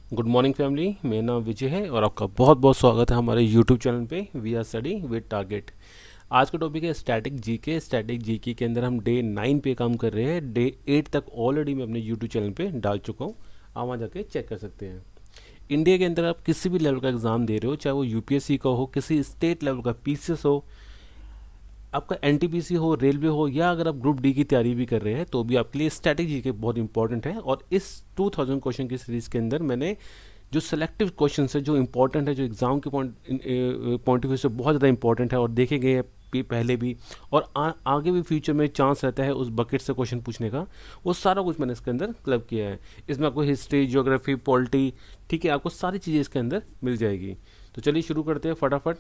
Good morning family, मेरा नाम विजय है और आपका बहुत बहुत स्वागत है हमारे यूट्यूब चैनल पे we are study with target. आज का टॉपिक है स्टैटिक जीके। स्टैटिक जीके के अंदर हम डे 9 पे काम कर रहे हैं। डे 8 तक ऑलरेडी मैं अपने यूट्यूब चैनल पे डाल चुका हूँ, आप वहाँ जाके चेक कर सकते हैं। इंडिया के अंदर आप किसी भी लेवल का एग्ज़ाम दे रहे हो, चाहे वो यूपीएससी का हो, किसी स्टेट लेवल का पीसीएस हो, आपका एनटीपीसी हो, रेलवे हो, या अगर आप ग्रुप डी की तैयारी भी कर रहे हैं तो भी आपके लिए स्टैटिक जीके बहुत इंपॉर्टेंट है। और इस 2000 क्वेश्चन की सीरीज़ के अंदर मैंने जो सेलेक्टिव क्वेश्चन है, जो इंपॉर्टेंट है, जो एग्जाम के पॉइंट ऑफ व्यू से बहुत ज़्यादा इंपॉर्टेंट है और देखे गए हैं पहले भी, और आगे भी फ्यूचर में चांस रहता है उस बकेट से क्वेश्चन पूछने का, वो सारा कुछ मैंने इसके अंदर क्लब किया है। इसमें आपको हिस्ट्री, ज्योग्राफी, पॉलिटी, ठीक है, आपको सारी चीज़ें इसके अंदर मिल जाएगी। तो चलिए शुरू करते हैं फटाफट।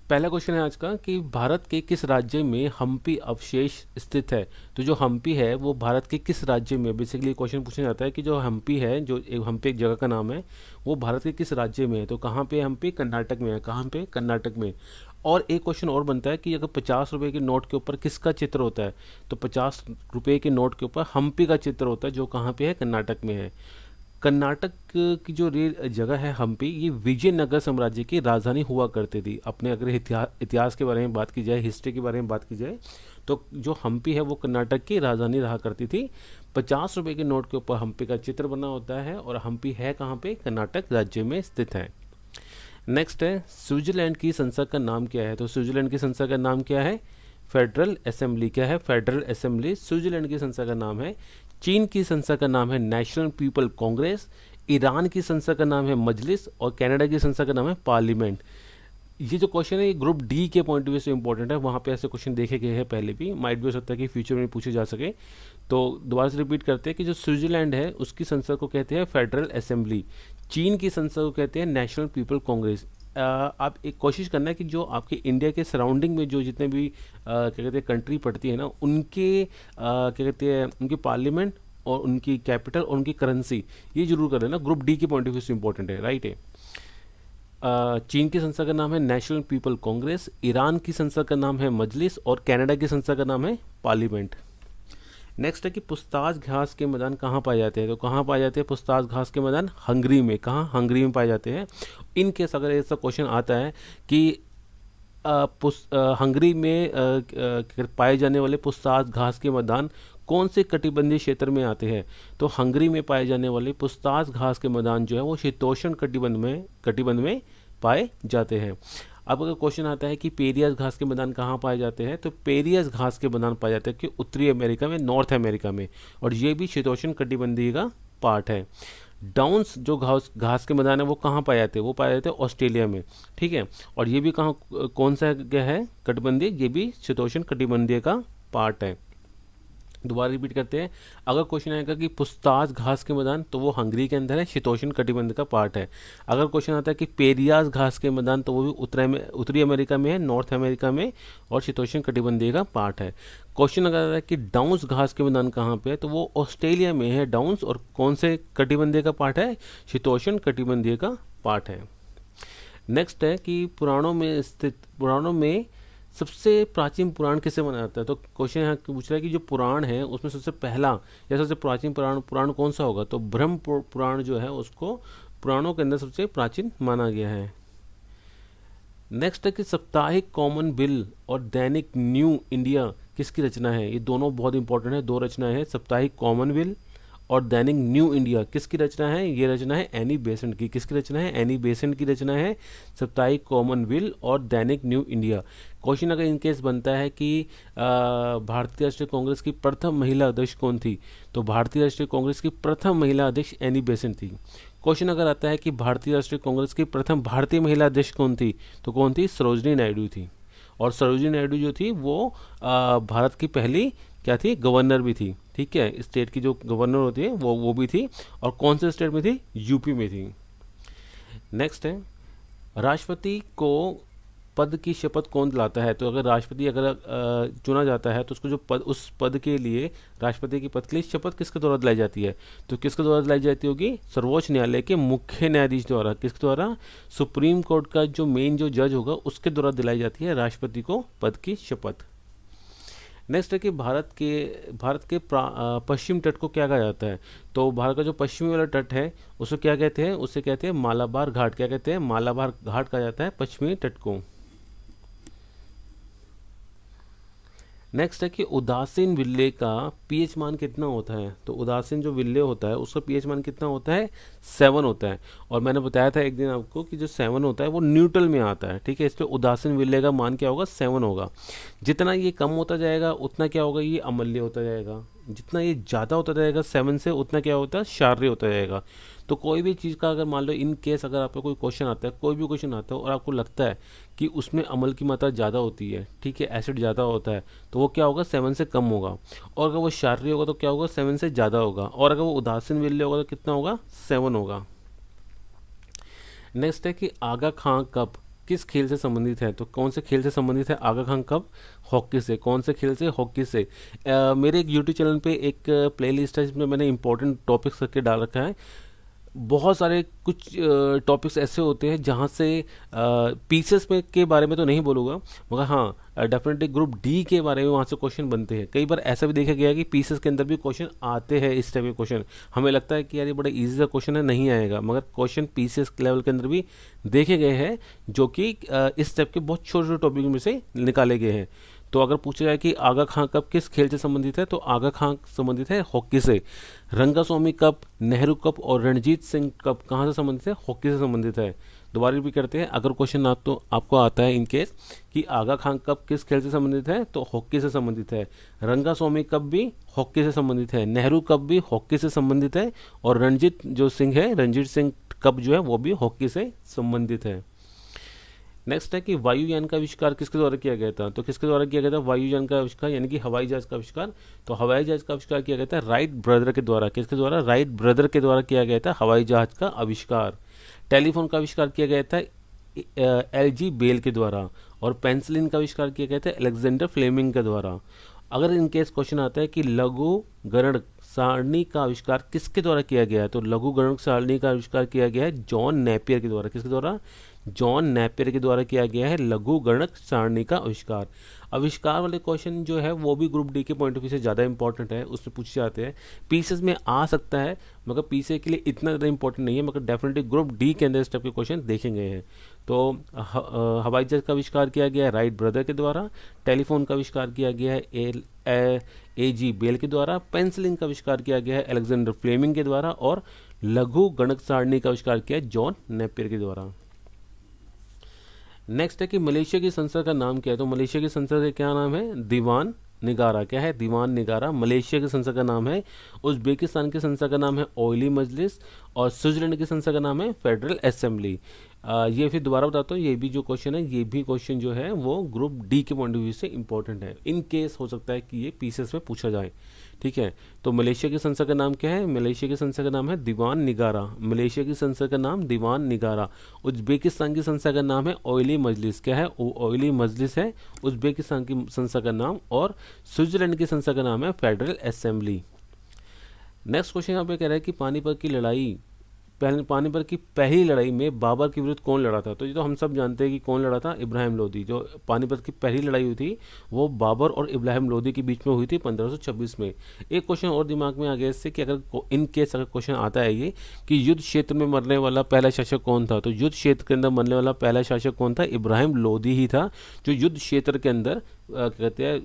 पहला क्वेश्चन है आज का कि भारत के किस राज्य में हम्पी अवशेष स्थित है। तो जो हम्पी है वो भारत के किस राज्य में, बेसिकली क्वेश्चन पूछा जाता है कि जो हम्पी है, जो हम्पी एक जगह का नाम है, वो भारत के किस राज्य में है। तो कहाँ पे हम्पी? कर्नाटक में है। कहाँ पे? कर्नाटक में। और एक क्वेश्चन और बनता है कि अगर 50 रुपए के नोट के ऊपर किसका चित्र होता है, तो 50 रुपए के नोट के ऊपर हम्पी का चित्र होता है, जो कहाँ पे है? कर्नाटक में है। कर्नाटक की जो जगह है हम्पी, ये विजयनगर साम्राज्य की राजधानी हुआ करती थी। अपने अगर इतिहास के बारे में बात की जाए, हिस्ट्री के बारे में बात की जाए, तो जो हम्पी है वो कर्नाटक की राजधानी रहा करती थी। 50 रुपए के नोट के ऊपर हम्पी का चित्र बना होता है और हम्पी है कहाँ पे? कर्नाटक राज्य में स्थित है। नेक्स्ट है, स्विट्जरलैंड की संसद का नाम क्या है। तो स्विट्जरलैंड की संसद का नाम क्या है? Federal assembly. क्या है? फेडरल असेंबली स्विट्जरलैंड की संसद का नाम है। चीन की संसद का नाम है नेशनल पीपल कांग्रेस। ईरान की संसद का नाम है मजलिस और कनाडा की संसद का नाम है पार्लियामेंट। ये जो क्वेश्चन है ये ग्रुप डी के पॉइंट ऑफ व्यू से इंपॉर्टेंट है। वहाँ पे ऐसे क्वेश्चन देखे गए हैं पहले भी, माइट भी हो सकता है कि फ्यूचर में पूछे जा सके। तो दोबारा से रिपीट करते हैं कि जो स्विट्जरलैंड है उसकी संसद को कहते हैं फेडरल असेंबली। चीन की संसद को कहते हैं नेशनल पीपल कांग्रेस। आप एक कोशिश करना है कि जो आपके इंडिया के सराउंडिंग में जो जितने भी क्या कहते हैं कंट्री पड़ती है ना, उनके क्या कहते हैं उनकी पार्लियामेंट और उनकी कैपिटल और उनकी करेंसी, ये जरूर कर लेना। ग्रुप डी के पॉइंट ऑफ व्यू से इंपॉर्टेंट है, राइट है। चीन की संसद का नाम है नेशनल पीपल कांग्रेस, ईरान की संसद का नाम है मजलिस और कनाडा की संसद का नाम है पार्लियामेंट। नेक्स्ट है कि पुस्ताज घास के मैदान कहाँ पाए जाते हैं। तो कहाँ पाए जाते हैं पुस्ताज घास के मैदान? हंगरी में। कहाँ? हंगरी में पाए जाते हैं। इन केस अगर ऐसा क्वेश्चन आता है कि हंगरी में पाए जाने वाले पुस्ताज घास के मैदान कौन से कटिबंधीय क्षेत्र में आते हैं, तो हंगरी में पाए जाने वाले पुस्ताज घास के मैदान जो है वो शीतोष्ण कटिबंध में पाए जाते हैं। अब अगर क्वेश्चन आता है कि पेरियास घास के मैदान कहाँ पाए जाते हैं, तो पेरियास घास के मैदान पाए जाते हैं कि उत्तरी अमेरिका में, नॉर्थ अमेरिका में, और ये भी शीतोष्ण कटिबंधीय का पार्ट है। डाउन्स जो घास घास के मैदान है वो कहाँ पाए जाते हैं? वो पाए जाते हैं ऑस्ट्रेलिया में, ठीक है। और ये भी कहाँ, कौन सा क्या है? कटिबंधीय, ये भी शीतोष्ण कटिबंधीय का पार्ट है। दोबारा रिपीट करते हैं। अगर क्वेश्चन आएगा कि पुस्ताज घास के मैदान, तो वो हंगरी के अंदर है, शीतोष्ण कटिबंध का पार्ट है। अगर क्वेश्चन आता है कि पेरियास घास के मैदान, तो वो भी उत्तरी अमेरिका में है, नॉर्थ अमेरिका में, और शीतोष्ण कटिबंधीय का पार्ट है। क्वेश्चन अगर आता है कि डाउन्स घास के मैदान कहाँ पे है, तो वो ऑस्ट्रेलिया में है डाउन्स, और कौन से कटिबंधीय का पार्ट है? शीतोष्ण कटिबंधीय का पार्ट है। नेक्स्ट है कि पुराणों में सबसे प्राचीन पुराण किसे माना जाता है। तो क्वेश्चन यहाँ पूछ रहा है कि जो पुराण है उसमें सबसे पहला या सबसे प्राचीन पुराण कौन सा होगा, तो ब्रह्म पुराण जो है उसको पुराणों के अंदर सबसे प्राचीन माना गया है। नेक्स्ट है कि साप्ताहिक कॉमन बिल और दैनिक न्यू इंडिया किसकी रचना है। ये दोनों बहुत इंपॉर्टेंट है, दो रचनाएं हैं। साप्ताहिक कॉमन बिल और दैनिक न्यू इंडिया किसकी रचना है? ये रचना है एनी बेसेंट की। किसकी रचना है? एनी बेसेंट की रचना है साप्ताहिक कॉमन बिल और दैनिक न्यू इंडिया। क्वेश्चन अगर इनकेस बनता है कि भारतीय राष्ट्रीय कांग्रेस की प्रथम महिला अध्यक्ष कौन थी, तो भारतीय राष्ट्रीय कांग्रेस की प्रथम महिला अध्यक्ष एनी बेसेंट थी। क्वेश्चन अगर आता है कि भारतीय राष्ट्रीय कांग्रेस की प्रथम भारतीय महिला अध्यक्ष कौन थी, तो कौन थी? सरोजिनी नायडू थी। और सरोजिनी नायडू जो थी वो भारत की पहली क्या थी? गवर्नर भी थी, ठीक है। स्टेट की जो गवर्नर होती है वो भी थी। और कौन से स्टेट में थी? यूपी में थी। नेक्स्ट है, राष्ट्रपति को पद की शपथ कौन दिलाता है। तो अगर राष्ट्रपति चुना जाता है तो उसको जो पद, उस पद के लिए, राष्ट्रपति की पद के लिए शपथ किसके द्वारा दिलाई जाती है, तो किसके द्वारा दिलाई जाती होगी? सर्वोच्च न्यायालय के मुख्य न्यायाधीश द्वारा। किसके द्वारा? सुप्रीम कोर्ट का जो मेन जो जज होगा उसके द्वारा दिलाई जाती है राष्ट्रपति को पद की शपथ। नेक्स्ट है कि पश्चिम तट को क्या कहा जाता है। तो भारत का जो पश्चिमी वाला तट है उसे क्या कहते हैं, उसे कहते हैं मालाबार घाट। क्या कहते हैं, मालाबार घाट कहा जाता है पश्चिमी तट को। नेक्स्ट है कि उदासीन विल्ले का पीएच मान कितना होता है। तो उदासीन जो विल्ले होता है उसका पीएच मान कितना होता है, 7 होता है। और मैंने बताया था एक दिन आपको कि जो 7 होता है वो न्यूट्रल में आता है, ठीक है। इसलिए उदासीन विल्ले का मान क्या होगा, 7 होगा। जितना ये कम होता जाएगा उतना क्या होगा, ये अमल्य होता जाएगा। जितना ये ज़्यादा होता जाएगा 7 से, उतना क्या होता है, शार्य होता जाएगा। तो कोई भी चीज़ का अगर मान लो इन केस अगर आपको कोई क्वेश्चन आता है, कोई भी क्वेश्चन आता है और आपको लगता है कि उसमें अम्ल की मात्रा ज़्यादा होती है, ठीक है, एसिड ज़्यादा होता है, तो वो क्या होगा, 7 से कम होगा। और अगर वो क्षारीय होगा तो क्या होगा, 7 से ज़्यादा होगा। और अगर वो उदासीन विल्ले होगा तो कितना होगा, 7 होगा। नेक्स्ट है कि आगा खां कप किस खेल से संबंधित है। तो कौन से खेल से संबंधित है आगा खां कप, हॉकी से। कौन से खेल से, हॉकी से। मेरे एक यूट्यूब चैनल पे एक प्लेलिस्ट है जिसमें मैंने इंपॉर्टेंट टॉपिक्स करके डाल रखा है। बहुत सारे कुछ टॉपिक्स ऐसे होते हैं जहाँ से पीसेस में के बारे में तो नहीं बोलूँगा, मगर हाँ डेफिनेटली ग्रुप डी के बारे में वहाँ से क्वेश्चन बनते हैं। कई बार ऐसा भी देखा गया है कि पीसेस के अंदर भी क्वेश्चन आते हैं। इस टाइप के क्वेश्चन हमें लगता है कि यार ये बड़ा इजी सा क्वेश्चन है, नहीं आएगा, मगर क्वेश्चन पीसेस लेवल के अंदर भी देखे गए हैं जो कि इस टाइप के बहुत छोटे छोटे टॉपिक में से निकाले गए हैं। तो अगर पूछा जाए कि आगा खां कप किस खेल से संबंधित है, तो आगा खां संबंधित है हॉकी से। रंगास्वामी कप, नेहरू कप और रणजीत सिंह कप कहाँ से संबंधित है, हॉकी से संबंधित है। दोबारा भी करते हैं, अगर क्वेश्चन आपको आता है इन केस कि आगा खां कप किस खेल से संबंधित है, तो हॉकी से संबंधित है। रंगास्वामी कप भी हॉकी से संबंधित है, नेहरू कप भी हॉकी से संबंधित है, और रणजीत सिंह कप जो है वो भी हॉकी से संबंधित है। नेक्स्ट है कि वायुयान का आविष्कार किसके द्वारा किया गया था। तो किसके द्वारा किया गया था वायुयान का आविष्कार, यानी कि हवाई जहाज का आविष्कार। तो हवाई जहाज का आविष्कार किया गया था राइट ब्रदर के द्वारा। किसके द्वारा, राइट ब्रदर के द्वारा किया गया था हवाई जहाज का आविष्कार। टेलीफोन का आविष्कार किया गया था एलजी बेल के द्वारा। और पेंसिलिन का आविष्कार किया गया था अलेक्जेंडर फ्लेमिंग के द्वारा। अगर इन केस क्वेश्चन आता है कि लघु गणक सारणी का आविष्कार किसके द्वारा किया गया है, तो लघु गणक सारणी का आविष्कार किया गया है जॉन नेपियर के द्वारा। किसके द्वारा, जॉन नेपियर के द्वारा किया गया है लघु गणक सारणी का आविष्कार। आविष्कार वाले क्वेश्चन जो है वो भी ग्रुप डी के पॉइंट ऑफ व्यू से ज़्यादा इंपॉर्टेंट है, उसमें पूछे जाते हैं। पीसेस में आ सकता है मगर पीसे के लिए इतना ज़्यादा इंपॉर्टेंट नहीं है, मगर डेफिनेटली ग्रुप डी के अंदर इस टाइप के क्वेश्चन देखे गए हैं। तो हवाई जहाज का आविष्कार किया गया है राइट ब्रदर के द्वारा। टेलीफोन का आविष्कार किया गया है एजी बेल के द्वारा। पेंसिलिन का आविष्कार किया गया है अलेक्जेंडर फ्लेमिंग के द्वारा। और लघु गणक सारणी का आविष्कार किया है जॉन नेपियर के द्वारा। नेक्स्ट है कि मलेशिया की संसद का नाम क्या है। तो मलेशिया की संसद का क्या नाम है, दीवान निगारा। क्या है, दीवान निगारा मलेशिया की संसद का नाम है। उज्बेकिस्तान की संसद का नाम है ओइली मजलिस। और स्विट्जरलैंड की संसद का नाम है फेडरल असेंबली। ये फिर दोबारा बताता हूँ, ये भी जो क्वेश्चन है ये भी क्वेश्चन जो है वो ग्रुप डी के पॉइंट ऑफ व्यू से इंपॉर्टेंट है। इन केस हो सकता है कि ये पीसेस में पूछा जाए, ठीक है। तो मलेशिया की संसद का नाम क्या है, मलेशिया की संसद का नाम है दीवान निगारा। मलेशिया की संसद का नाम दीवान निगारा। उज्बेकिस्तान की संसद का नाम है ओइली मजलिस। क्या है, ओइली मजलिस है उज्बेकिस्तान की संसद का नाम। और स्विट्जरलैंड की संसद का नाम है फेडरल असेंबली। नेक्स्ट क्वेश्चन यहाँ पे कह रहा है कि पानीपत की पहली लड़ाई में बाबर के विरुद्ध कौन लड़ा था। तो ये तो हम सब जानते हैं कि कौन लड़ा था, इब्राहिम लोदी। जो पानीपत की पहली लड़ाई हुई थी वो बाबर और इब्राहिम लोदी के बीच में हुई थी 1526 में। एक क्वेश्चन और दिमाग में आ गया इससे कि अगर इन केस अगर क्वेश्चन आता है ये कि युद्ध क्षेत्र में मरने वाला पहला शासक कौन था, तो युद्ध क्षेत्र के अंदर मरने वाला पहला शासक कौन था, इब्राहिम लोदी ही था, जो युद्ध क्षेत्र के अंदर कहते हैं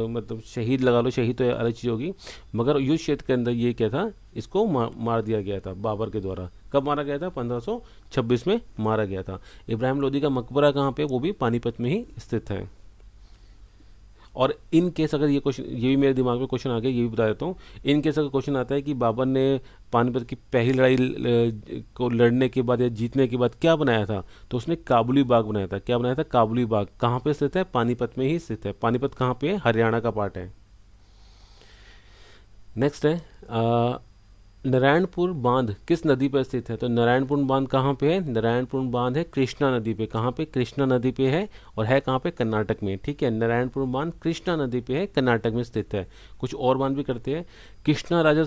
मतलब शहीद लगा लो, शहीद तो अलग चीज़ होगी, मगर युद्ध क्षेत्र के अंदर ये क्या था, इसको मार दिया गया था बाबर के द्वारा। कब मारा गया था, 1526 में मारा गया था। इब्राहिम लोदी का मकबरा कहाँ पे, वो भी पानीपत में ही स्थित है। और इन केस अगर ये क्वेश्चन, ये भी मेरे दिमाग में क्वेश्चन आ गया, ये भी बता देता हूँ। इन केस अगर क्वेश्चन आता है कि बाबर ने पानीपत की पहली लड़ाई को लड़ने के बाद या जीतने के बाद क्या बनाया था, तो उसने काबुली बाग बनाया था। क्या बनाया था, काबुली बाग। कहाँ पे स्थित है, पानीपत में ही स्थित है। पानीपत कहाँ पे है, हरियाणा का पार्ट है। नेक्स्ट है नारायणपुर बांध किस नदी पर स्थित है। तो नारायणपुर बांध कहाँ पे है, नारायणपुर बांध है कृष्णा नदी पे। कहाँ पे, कृष्णा नदी पे है। और है कहाँ पे, कर्नाटक में, ठीक है। नारायणपुर बांध कृष्णा नदी पे है, कर्नाटक में स्थित है। कुछ और बांध भी करते हैं। कृष्णा राजा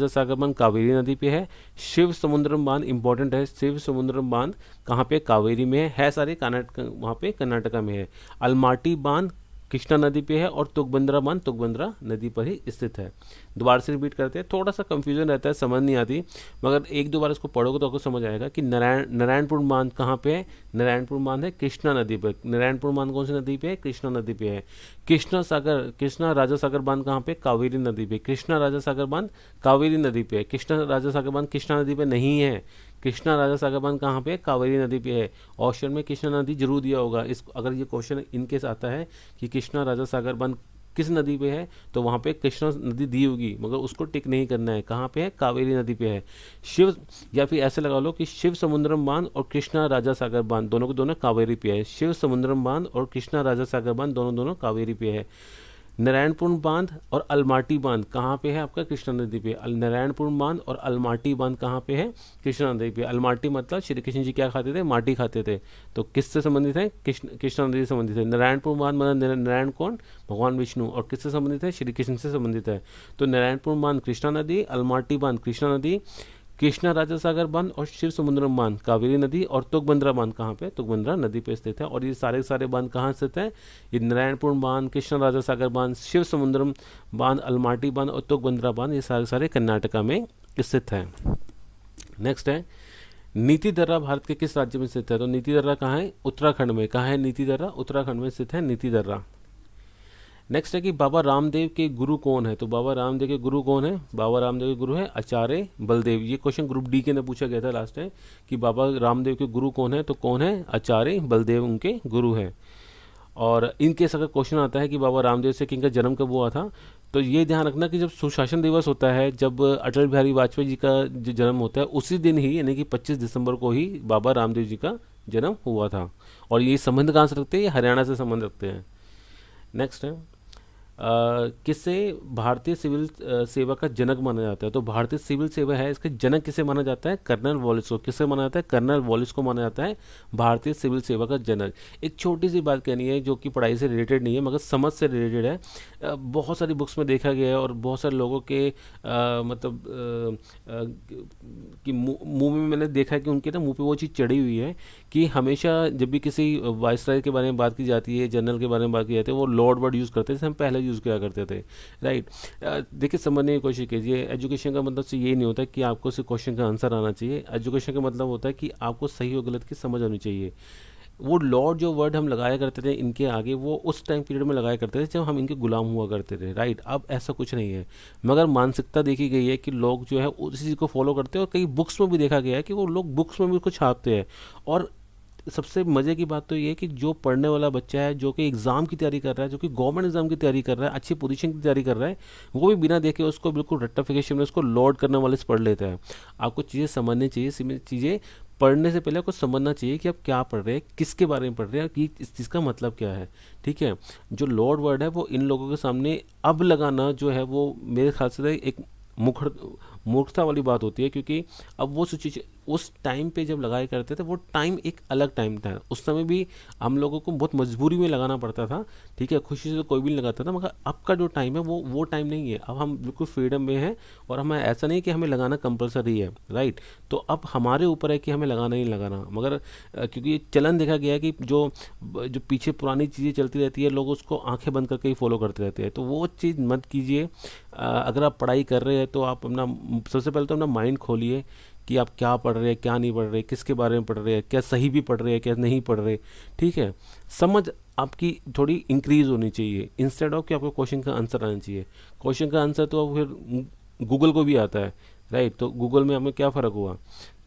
सागर बांध कावेरी नदी पे है। शिव समुद्रम बांध इंपॉर्टेंट है, शिव समुद्रम बांध कहाँ पे, कावेरी में है सारे कर्नाटक, वहाँ पे कर्नाटका में है। अलमाटी बांध कृष्णा नदी पे है और तुंगभद्रा बांध तुंगभद्रा नदी पर ही स्थित है। दोबारा से रिपीट करते हैं, थोड़ा सा कंफ्यूजन रहता है, समझ नहीं आती, मगर एक दो बार इसको पढ़ोगे तो आपको समझ आएगा कि नारायणपुर बांध कहाँ पे है। नारायणपुर बांध है कृष्णा नदी पर। नारायणपुर बांध कौन सी नदी पे है? कृष्णा नदी पे है। कृष्णा राजा सागर बांध कहाँ पे? कावेरी नदी पे। कृष्णा राजा सागर बांध कावेरी नदी पे है। कृष्णा राजा सागर बांध कृष्णा नदी पे नहीं है। कृष्णा राजा सागर बांध कहाँ पे? कावेरी नदी पे है। ऑप्शन में कृष्णा नदी जरूर दिया होगा। इस अगर ये क्वेश्चन इनकेस आता है कि कृष्णा राजा सागर बांध किस नदी पे है, तो वहाँ पे कृष्णा नदी दी होगी, मगर उसको टिक नहीं करना है। कहाँ पे है? कावेरी नदी पे है। शिव, या फिर ऐसे लगा लो कि शिव समुद्रम बांध और कृष्णा राजा सागर बांध दोनों के दोनों कावेरी पे है। शिव समुद्रम बांध और कृष्णा राजा सागर बांध दोनों दोनों कावेरी पे है। नारायणपुर बांध और अलमाटी बांध कहाँ पे है? आपका कृष्णा नदी पे। नारायणपुर बांध और अलमाटी बांध कहाँ पे है? कृष्णा नदी पे। अलमाटी मतलब श्री कृष्ण जी क्या खाते थे? माटी खाते थे। तो किससे संबंधित है? कृष्णा नदी से संबंधित है। नारायणपुर बांध मतलब नारायण कौन? भगवान विष्णु। और किससे संबंधित है? श्री कृष्ण से संबंधित है। तो नारायणपुर बांध कृष्णा नदी, अलमाटी बांध कृष्णा नदी, कृष्णा राजा सागर बांध और शिव समुद्रम बांध कावेरी नदी, और तुंगभद्रा बांध कहाँ पे? तुंगभद्रा नदी पे स्थित है। और ये सारे सारे बांध कहाँ स्थित है? ये नारायणपुर बांध, कृष्णा राजा सागर बांध, शिव समुद्रम बांध, अलमाटी बांध और तुंगभद्रा बांध, ये सारे सारे कर्नाटका में स्थित है। नेक्स्ट है नीति दर्रा भारत के किस राज्य में स्थित है? तो नीति दर्रा कहाँ है? उत्तराखंड में। कहाँ है नीति दर्रा? उत्तराखंड में स्थित है नीति दर्रा। नेक्स्ट है कि बाबा रामदेव के गुरु कौन है? तो बाबा रामदेव के गुरु कौन है? बाबा रामदेव के गुरु है आचार्य बलदेव। ये क्वेश्चन ग्रुप डी के अंदर पूछा गया था लास्ट टाइम कि बाबा रामदेव के गुरु कौन है, तो कौन है? आचार्य बलदेव उनके गुरु हैं। और इनके अगर क्वेश्चन आता है कि बाबा रामदेव से किनका जन्म कब हुआ था, तो ये ध्यान रखना कि जब सुशासन दिवस होता है, जब अटल बिहारी वाजपेयी जी का जो जन्म होता है, उसी दिन ही यानी कि 25 दिसंबर को ही बाबा रामदेव जी का जन्म हुआ था। और ये संबंध कहाँ से रखते हैं? ये हरियाणा से संबंध रखते हैं। नेक्स्ट है किसे भारतीय सिविल सेवा का जनक माना जाता है? तो भारतीय सिविल सेवा है, इसके जनक किसे माना जाता है? कर्नल वॉलिस को। किसे माना जाता है? कर्नल वॉलिस को माना जाता है भारतीय सिविल सेवा का जनक। एक छोटी सी बात कहनी है जो कि पढ़ाई से रिलेटेड नहीं है मगर समझ से रिलेटेड है। बहुत सारी बुक्स में देखा गया है और बहुत सारे लोगों के मतलब कि मुंह में मैंने देखा है कि उनके ना मुंह पे वो चीज़ चढ़ी हुई है कि हमेशा जब भी किसी वाइसराय के बारे में बात की जाती है, जनरल के बारे में बात की जाती है, वो लॉर्ड वर्ड यूज़ करते थे, हम पहले यूज़ किया करते थे। राइट। देखिए समझने की कोशिश कीजिए, एजुकेशन का मतलब से ये नहीं होता कि आपको सिर्फ क्वेश्चन का आंसर आना चाहिए। एजुकेशन का मतलब होता है कि आपको सही और गलत की समझ आनी चाहिए। वो लॉर्ड जो वर्ड हम लगाया करते थे इनके आगे, वो उस टाइम पीरियड में लगाया करते थे जब हम इनके गुलाम हुआ करते थे। राइट। अब ऐसा कुछ नहीं है, मगर मानसिकता देखी गई है कि लोग जो है उसी चीज़ को फॉलो करते हैं और कई बुक्स में भी देखा गया है कि वो लोग बुक्स में भी कुछ छापते हैं। और सबसे मज़े की बात तो ये है कि जो पढ़ने वाला बच्चा है, जो कि एग्ज़ाम की तैयारी कर रहा है, जो कि गवर्नमेंट एग्जाम की तैयारी कर रहा है, अच्छी पोजीशन की तैयारी कर रहा है, वो भी बिना देखे उसको बिल्कुल रट्टाफिकेशन में उसको लोड करने वाले से पढ़ लेता है। आपको चीज़ें समझनी चाहिए, चीज़ें पढ़ने से पहले आपको समझना चाहिए कि आप क्या पढ़ रहे हैं, किसके बारे में पढ़ रहे हैं, कि इस चीज़ का मतलब क्या है। ठीक है। जो लॉर्ड वर्ड है वो इन लोगों के सामने अब लगाना जो है वो मेरे ख्याल से एक मूर्खता वाली बात होती है, क्योंकि अब वो सिचुएशन उस टाइम पे जब लगाया करते थे वो टाइम एक अलग टाइम था। उस समय भी हम लोगों को बहुत मजबूरी में लगाना पड़ता था। ठीक है। खुशी से तो कोई भी नहीं लगाता था, मगर अब का जो टाइम है वो टाइम नहीं है। अब हम बिल्कुल फ्रीडम में हैं और हमें ऐसा नहीं कि हमें लगाना कंपलसरी है। राइट। तो अब हमारे ऊपर है कि हमें लगाना नहीं लगाना, मगर क्योंकि ये चलन देखा गया है कि जो पीछे पुरानी चीज़ें चलती रहती है लोग उसको आंखें बंद करके ही फॉलो करते रहते हैं, तो वो चीज़ मत कीजिए। अगर आप पढ़ाई कर रहे हैं तो आप अपना सबसे पहले तो अपना माइंड खोलिए कि आप क्या पढ़ रहे हैं, क्या नहीं पढ़ रहे, किसके बारे में पढ़ रहे हैं, क्या सही भी पढ़ रहे हैं, क्या नहीं पढ़ रहे। ठीक है। समझ आपकी थोड़ी इंक्रीज होनी चाहिए, इंस्टेड ऑफ कि आपको क्वेश्चन का आंसर आना चाहिए। क्वेश्चन का आंसर तो फिर गूगल को भी आता है। राइट। तो गूगल में हमें क्या फ़र्क हुआ,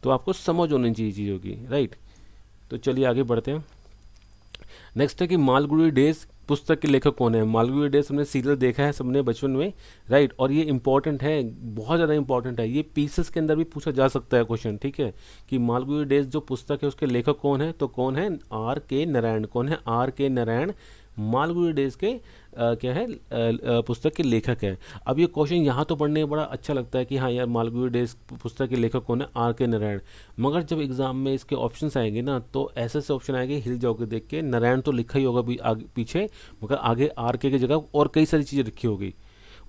तो आपको समझ होनी चाहिए चीज़ों की। राइट। तो चलिए आगे बढ़ते हैं। नेक्स्ट है कि मालगुडी डेज पुस्तक के लेखक कौन है? मालगुडी डेज हमने सीरियल देखा है सबने बचपन में। राइट। और ये इंपॉर्टेंट है, बहुत ज़्यादा इंपॉर्टेंट है। ये पीसेस के अंदर भी पूछा जा सकता है क्वेश्चन। ठीक है। कि मालगुडी डेज जो पुस्तक है उसके लेखक कौन है? तो कौन है? आर के नारायण। कौन है? आर के नारायण मालगुडी डेज के क्या है पुस्तक के लेखक है। अब ये क्वेश्चन यहाँ तो पढ़ने में बड़ा अच्छा लगता है कि हाँ यार मालगुडी डेज पुस्तक के लेखक कौन है? आर के नारायण। मगर जब एग्जाम में इसके ऑप्शंस आएंगे ना, तो ऐसे ऐसे ऑप्शन आएंगे हिल जाओगे देख के। नारायण तो लिखा ही होगा पीछे, मगर आगे आर के जगह और कई सारी चीज़ें लिखी होगी।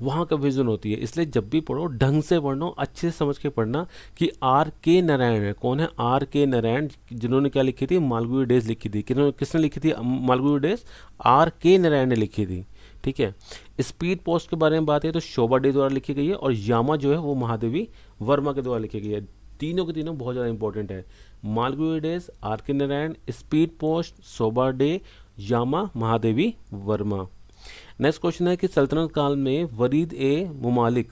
वहाँ का विजन होती है। इसलिए जब भी पढ़ो ढंग से पढ़ना, अच्छे से समझ के पढ़ना कि आर के नारायण है। कौन है? आर के नारायण, जिन्होंने क्या लिखी थी? मालगुडी डेज लिखी थी। किसने लिखी थी मालगुडी डेज? आर के नारायण ने लिखी थी। ठीक है। स्पीड पोस्ट के बारे में बात है तो शोभा डे द्वारा लिखी गई है, और यामा जो है वो महादेवी वर्मा के द्वारा लिखी गई है। तीनों के तीनों बहुत ज़्यादा इंपॉर्टेंट है। मालगुडी डेज, आर के नारायण, स्पीड पोस्ट, शोभा डे, यामा महादेवी वर्मा। नेक्स्ट क्वेश्चन है कि सल्तनत काल में वरीद ए मुमालिक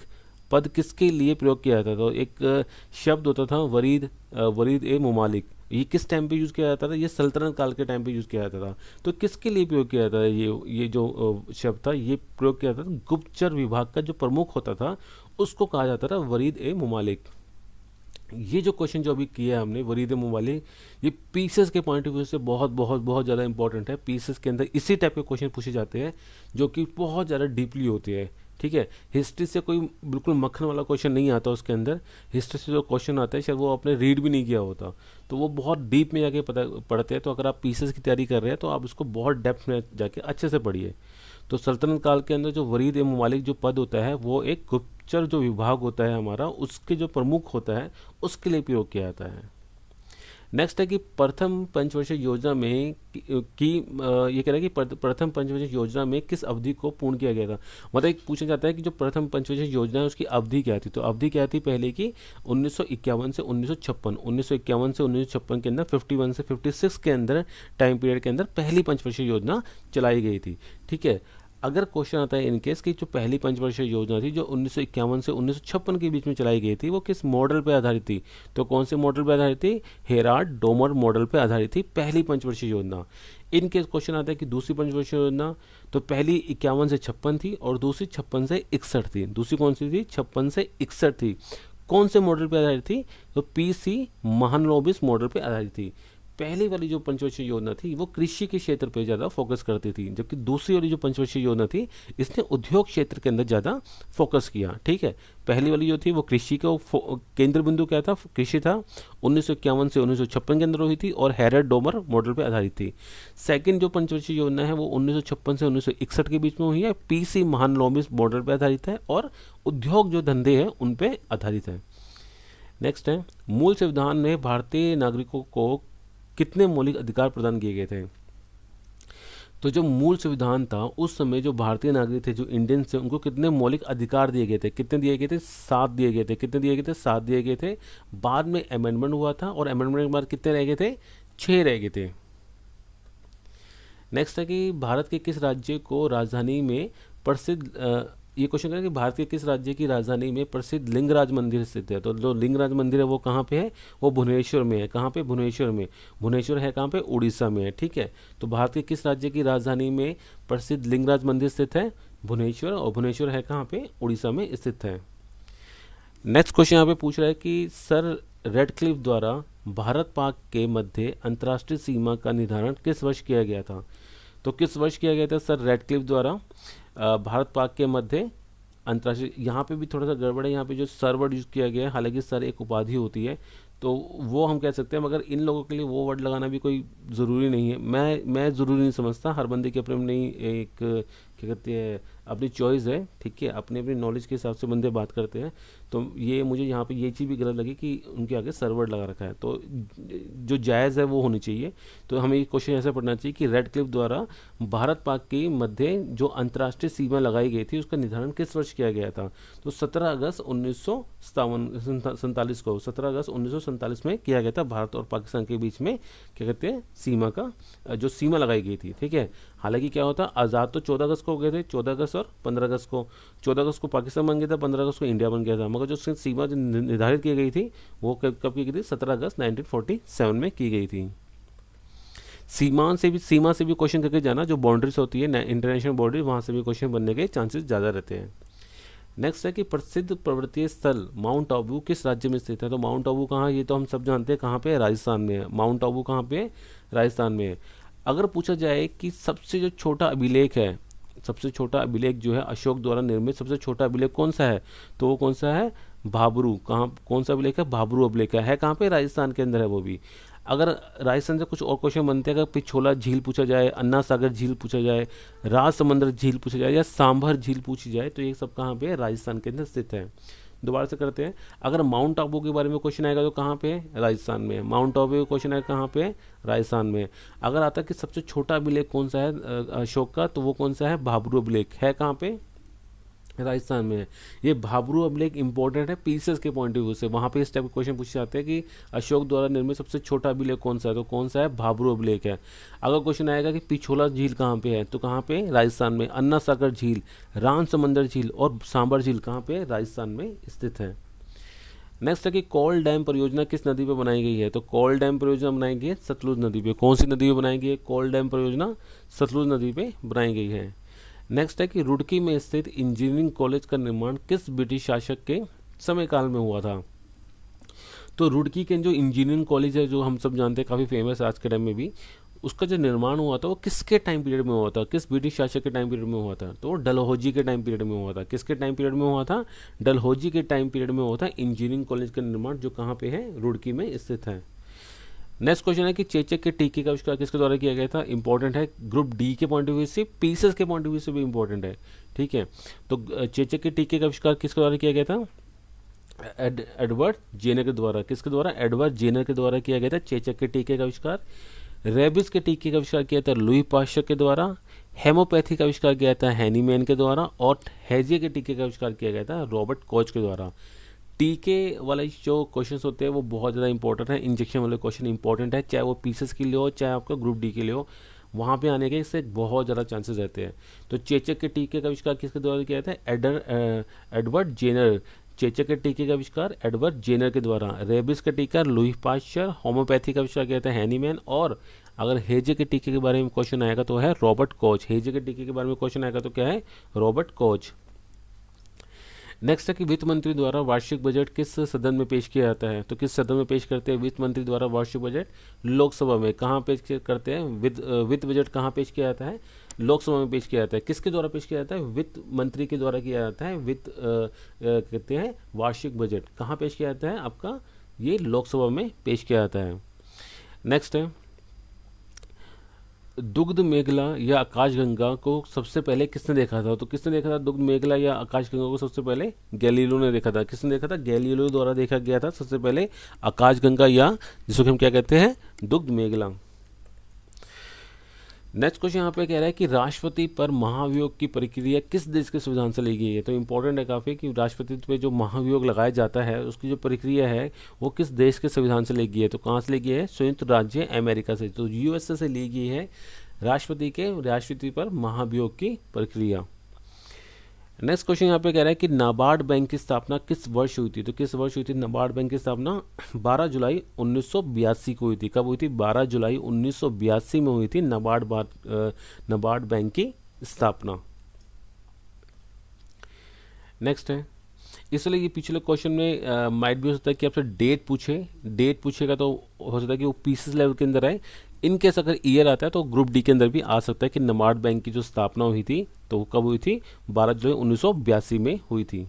पद किसके लिए प्रयोग किया जाता था? तो एक शब्द होता था वरीद ए मुमालिक, ये किस टाइम पे यूज़ किया जाता था? ये सल्तनत काल के टाइम पे यूज़ किया जाता था। तो किसके लिए प्रयोग किया जाता था? ये जो शब्द था ये प्रयोग किया जाता था गुप्तचर विभाग का जो प्रमुख होता था उसको कहा जाता था वरीद ए मुमालिक। ये जो क्वेश्चन जो अभी किया है हमने वरीद ए मुमालिक, ये पीसेस के पॉइंट ऑफ व्यू से बहुत बहुत बहुत ज़्यादा इंपॉर्टेंट है। पीसेस के अंदर इसी टाइप के क्वेश्चन पूछे जाते हैं जो कि बहुत ज़्यादा डीपली होते हैं। ठीक है। हिस्ट्री से कोई बिल्कुल मक्खन वाला क्वेश्चन नहीं आता उसके अंदर। हिस्ट्री से जो क्वेश्चन आता है शायद वो आपने रीड भी नहीं किया होता, तो वो बहुत डीप में जाके पढ़ते हैं। तो अगर आप पीसेस की तैयारी कर रहे हैं तो आप उसको बहुत डेप्थ में जाके अच्छे से पढ़िए। तो सल्तनत काल के अंदर जो वरीद ए मुमालिक जो पद होता है वो एक गुप्तचर जो विभाग होता है हमारा, उसके जो प्रमुख होता है उसके लिए प्रयोग किया जाता है। नेक्स्ट है कि प्रथम पंचवर्षीय योजना में ये कह रहा है कि प्रथम पंचवर्षीय योजना में किस अवधि को पूर्ण किया गया था? मतलब एक पूछा जाता है कि जो प्रथम पंचवर्षीय योजना है उसकी अवधि क्या थी? तो अवधि क्या थी पहले की? 1951 से 1956। 1951 से 1956 के अंदर 51 से 56 के अंदर टाइम पीरियड के अंदर पहली पंचवर्षीय योजना चलाई गई थी। ठीक है। अगर क्वेश्चन आता है इनकेस कि जो पहली पंचवर्षीय योजना थी जो 1951 से 1956 के बीच में चलाई गई थी वो किस मॉडल पर आधारित थी? तो कौन से मॉडल पर आधारित थी? हेराल्ड डोमर मॉडल पर आधारित थी पहली पंचवर्षीय योजना। इनकेस क्वेश्चन आता है कि दूसरी पंचवर्षीय योजना, तो पहली 51 से 56 थी और दूसरी 56 से 61 थी। दूसरी कौन सी थी? 56 से 61 थी। कौन से मॉडल पर आधारित थी? तो पीसी महालनोबिस मॉडल पर आधारित थी। पहली वाली जो पंचवर्षीय योजना थी वो कृषि के क्षेत्र पर ज़्यादा फोकस करती थी, जबकि दूसरी वाली जो पंचवर्षीय योजना थी इसने उद्योग क्षेत्र के अंदर ज़्यादा फोकस किया। ठीक है। पहली वाली जो थी वो कृषि का केंद्र बिंदु क्या था? कृषि था। 1951 से 1956 के अंदर हुई थी और हेराल्ड डोमर मॉडल पर आधारित थी। सेकंड जो पंचवर्षीय योजना है वो 1956 से 1961 के बीच में हुई है, पीसी महालनोबिस मॉडल पर आधारित है और उद्योग जो धंधे हैं उन पर आधारित है। नेक्स्ट है मूल संविधान में भारतीय नागरिकों को कितने मौलिक अधिकार प्रदान किए गए थे? तो जो मूल संविधान था उस समय जो भारतीय नागरिक थे, जो इंडियंस थे, उनको कितने मौलिक अधिकार दिए गए थे? कितने दिए गए थे? 7 दिए गए थे। कितने दिए गए थे? 7 दिए गए थे। बाद में अमेंडमेंट हुआ था और अमेंडमेंट के बाद कितने रह गए थे? 6 रह गए थे। नेक्स्ट है कि भारत के किस राज्य को राजधानी में प्रसिद्ध ये क्वेश्चन है कि भारत के किस राज्य की राजधानी में प्रसिद्ध लिंगराज मंदिर स्थित है? तो जो लिंगराज मंदिर है वो कहाँ पे है? वो भुवनेश्वर में है। कहाँ पे? भुवनेश्वर में। भुवनेश्वर है कहाँ पे? उड़ीसा में है। ठीक है। तो भारत के किस राज्य की राजधानी में प्रसिद्ध लिंगराज मंदिर स्थित है? भुवनेश्वर, और भुवनेश्वर है कहाँ पे? उड़ीसा में स्थित है। नेक्स्ट क्वेश्चन यहाँ पे पूछ रहा है कि सर रेडक्लिफ द्वारा भारत पाक के मध्य अंतर्राष्ट्रीय सीमा का निर्धारण किस वर्ष किया गया था? तो किस वर्ष किया गया था सर रेडक्लिफ द्वारा भारत पाक के मध्य अंतर्राष्ट्रीय? यहाँ पे भी थोड़ा सा गड़बड़ है। यहाँ पे जो सर वर्ड यूज़ किया गया है, हालांकि सर एक उपाधि होती है तो वो हम कह सकते हैं, मगर इन लोगों के लिए वो वर्ड लगाना भी कोई ज़रूरी नहीं है। मैं ज़रूरी नहीं समझता। हर बंदे की अपनी अपनी एक क्या कहते हैं अपनी चॉइस है। ठीक है। अपनी अपनी नॉलेज के हिसाब से बंदे बात करते हैं। तो ये मुझे यहाँ पे ये चीज़ भी गलत लगी कि उनके आगे सर वर्ड लगा रखा है, तो जो जायज़ है वो होनी चाहिए। तो हमें ये क्वेश्चन ऐसा पढ़ना चाहिए कि रेडक्लिफ द्वारा भारत पाक के मध्य जो अंतर्राष्ट्रीय सीमा लगाई गई थी उसका निर्धारण किस वर्ष किया गया था? तो 17 अगस्त 1947 को 17 अगस्त 1947 में किया गया था। भारत और पाकिस्तान के बीच में क्या कहते हैं सीमा का जो सीमा लगाई गई थी। ठीक है। हालांकि क्या होता, आज़ाद तो 14 अगस्त को हो गए थे, 14 अगस्त और 15 अगस्त को। 14 अगस्त को पाकिस्तान बन गया था, 15 अगस्त को इंडिया बन गया था, मगर जो सीमा निर्धारित की गई थी वो कब की गई थी? 17 अगस्त 1947 में की गई थी। सीमा से भी क्वेश्चन करके जाना, जो बाउंड्रीज होती है इंटरनेशनल बाउंड्री, वहाँ से भी क्वेश्चन बनने के चांसेस ज़्यादा रहते हैं। नेक्स्ट है कि प्रसिद्ध पर्वतीय स्थल माउंट आबू किस राज्य में स्थित है? तो माउंट आबू कहाँ? ये तो हम सब जानते हैं कहाँ पे है, राजस्थान में है। माउंट आबू कहाँ पे है? राजस्थान में है। अगर पूछा जाए कि सबसे जो छोटा अभिलेख है, सबसे छोटा अभिलेख जो है अशोक द्वारा निर्मित सबसे छोटा अभिलेख कौन सा है? तो वो कौन सा है? भाबरू। कहाँ? कौन सा अभिलेख है? भाबरू अभिलेख है कहाँ पे? राजस्थान के अंदर है वो भी। अगर राजस्थान से कुछ और क्वेश्चन बनते हैं, अगर पिछोला झील पूछा जाए, अन्ना सागर झील पूछा जाए, राजसमंद्र झील पूछा जाए या सांभर झील पूछी जाए, तो ये सब कहाँ पे है? राजस्थान के अंदर स्थित है। दोबारा से करते हैं, अगर माउंट आबू के बारे में क्वेश्चन आएगा तो कहाँ पे है? राजस्थान में। माउंट आबू का क्वेश्चन आएगा कहाँ पे है? राजस्थान में। अगर आता है कि सबसे छोटा अभिलेख कौन सा है अशोक का, तो वो कौन सा है? भाबरू अभिलेख है। कहाँ पे? राजस्थान में है। ये भाबरू अभिलेख इंपॉर्टेंट है पीसेस के पॉइंट ऑफ व्यू से। वहाँ पे इस टाइप के क्वेश्चन पूछे जाते हैं कि अशोक द्वारा निर्मित सबसे छोटा अभिलेख कौन सा है, तो कौन सा है? भाबरू अभिलेख है। अगर क्वेश्चन आएगा कि पिछोला झील कहाँ पे है, तो कहाँ पे? राजस्थान में। अन्ना सागर झील, राम समंदर झील और सांबर झील कहाँ पे? राजस्थान में स्थित है। नेक्स्ट है कि कोल डैम परियोजना किस नदी पे बनाई गई है, तो कोल डैम परियोजना बनाई गई है सतलुज नदी पे। कौन सी नदी पे बनाई गई है कोल डैम परियोजना? सतलुज नदी पे बनाई गई है। नेक्स्ट है कि रुड़की में स्थित इंजीनियरिंग कॉलेज का निर्माण किस ब्रिटिश शासक के समय काल में हुआ था, तो रुड़की के जो इंजीनियरिंग कॉलेज है, जो हम सब जानते हैं काफ़ी फेमस है आज के टाइम में भी, उसका जो निर्माण हुआ था वो किसके टाइम पीरियड में हुआ था? किस ब्रिटिश शासक के टाइम पीरियड में हुआ था? तो डलहौजी के टाइम पीरियड में हुआ था। किसके टाइम पीरियड में हुआ था? डलहौजी के टाइम पीरियड में हुआ था इंजीनियरिंग कॉलेज का निर्माण, जो कहाँ पे है? रुड़की में स्थित है। नेक्स्ट क्वेश्चन है कि चेचक के टीके का आविष्कार किसके द्वारा किया गया था? इंपॉर्टेंट है, ग्रुप डी के पॉइंट ऑफ व्यू से, पीसेस के पॉइंट ऑफ व्यू से भी इंपॉर्टेंट है। ठीक है, तो चेचक के टीके का आविष्कार किसके द्वारा किया गया था? एडवर्ड जेनर के द्वारा। किसके द्वारा? एडवर्ड जेनर के द्वारा किया गया था चेचक के टीके का आविष्कार। रेबिस के टीके का आविष्कार किया था लुई पाश्चर के द्वारा। हेमोपैथी का आविष्कार किया था हैनीमैन के द्वारा। और हैजे के टीके का आविष्कार किया गया था रॉबर्ट कोच के द्वारा। टीके वाले जो क्वेश्चंस होते हैं वो बहुत ज़्यादा इंपॉर्टेंट है। इंजेक्शन वाले क्वेश्चन इंपॉर्टेंट है, चाहे वो पीसेस के लिए हो चाहे आपका ग्रुप डी के लिए हो, वहाँ पे आने के इससे बहुत ज़्यादा चांसेस रहते हैं। तो चेचक के टीके का आविष्कार किसके द्वारा किया था? Edward Jenner. चेचक के टीके का आविष्कार एडवर्ड जेनर के द्वारा। रेबिस का टीका लुई पाश्चर। होम्योपैथी का आविष्कार किया था हैनीमैन। और अगर हेजे के टीके के बारे में क्वेश्चन आएगा तो है रॉबर्ट कोच। हेजे के टीके के बारे में क्वेश्चन आएगा तो क्या है? Robert Koch. नेक्स्ट है कि वित्त मंत्री द्वारा वार्षिक बजट किस सदन में पेश किया जाता है, तो किस सदन में पेश करते हैं वित्त मंत्री द्वारा वार्षिक बजट? लोकसभा में। कहाँ पेश करते हैं वित्त बजट? कहाँ पेश किया जाता है? लोकसभा में पेश किया जाता है। किसके द्वारा पेश किया जाता है? वित्त मंत्री के द्वारा किया जाता है। वित्त कहते हैं वार्षिक बजट कहाँ पेश किया जाता है? आपका ये लोकसभा में पेश किया जाता है। नेक्स्ट है दुग्ध मेघला या आकाशगंगा को सबसे पहले किसने देखा था, तो किसने देखा था दुग्ध मेघला या आकाशगंगा को सबसे पहले? गैलीलियो ने देखा था। किसने देखा था? गैलीलियो द्वारा देखा गया था सबसे पहले आकाशगंगा, या जिसको हम क्या कहते हैं? दुग्ध मेघला। नेक्स्ट क्वेश्चन यहाँ पे कह रहा है कि राष्ट्रपति पर महाभियोग की प्रक्रिया किस देश के संविधान से ली गई है, तो इंपॉर्टेंट है काफ़ी कि राष्ट्रपति पे जो महाभियोग लगाया जाता है उसकी जो प्रक्रिया है वो किस देश के संविधान से ली गई है, तो कहाँ से ली गई है? संयुक्त राज्य अमेरिका से। तो यूएसए से ली गई है राष्ट्रपति पर महाभियोग की प्रक्रिया। नेक्स्ट क्वेश्चन यहाँ पे कह रहा है कि नाबार्ड बैंक की स्थापना किस वर्ष हुई थी, तो किस वर्ष हुई थी नाबार्ड बैंक की स्थापना? 12 जुलाई 1982 को हुई थी। कब हुई थी? 12 जुलाई 1982 में हुई थी नाबार्ड बैंक की स्थापना। नेक्स्ट है, इसलिए ये पिछले क्वेश्चन में माइट भी हो सकता है कि आपसे डेट पूछेगा तो हो सकता है कि वो पीसेस लेवल के अंदर आए। इनकेस अगर ईयर आता है तो ग्रुप डी के अंदर भी आ सकता है कि नाबार्ड बैंक की जो स्थापना हुई थी तो कब हुई थी? 12 जुलाई 1982 में हुई थी।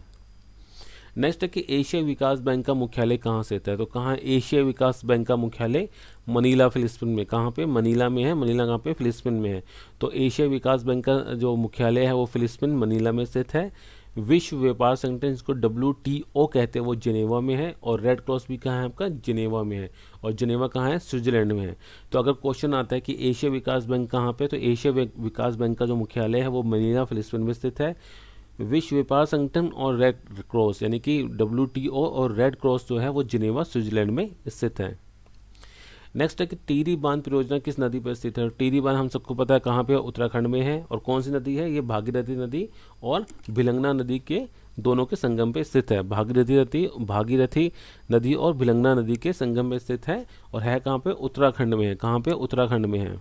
नेक्स्ट है कि एशिया विकास बैंक का मुख्यालय कहाँ स्थित है, तो कहाँ? एशिया विकास बैंक का मुख्यालय मनीला फिलिस्तीन में। कहाँ पे? मनीला में है। मनीला कहाँ पे? फिलिस्तीन में है। तो एशिया विकास बैंक का जो मुख्यालय है वो फिलिस्तीन मनीला में स्थित है। विश्व व्यापार संगठन जिसको WTO कहते हैं वो जिनेवा में है। और रेड क्रॉस भी कहाँ है आपका? जिनेवा में है। और जिनेवा कहाँ है? स्विट्जरलैंड में है। तो अगर क्वेश्चन आता है कि एशिया विकास बैंक कहाँ पे, तो एशिया विकास बैंक का जो मुख्यालय है वो मनीला फिलिस्तीन में स्थित है। विश्व व्यापार संगठन और रेड क्रॉस यानी कि WTO और रेड क्रॉस जो है वो जिनेवा स्विट्जरलैंड में स्थित है। नेक्स्ट है कि टिहरी बांध परियोजना किस नदी पर स्थित है? टिहरी बांध हम सबको पता है कहाँ पे? उत्तराखंड में है। और कौन सी नदी है? ये भागीरथी नदी और भिलंगना नदी के दोनों के संगम पे स्थित है। भागीरथी नदी और भिलंगना नदी के संगम में स्थित है। और है कहाँ पे? उत्तराखंड में है। कहाँ पे? उत्तराखंड में है।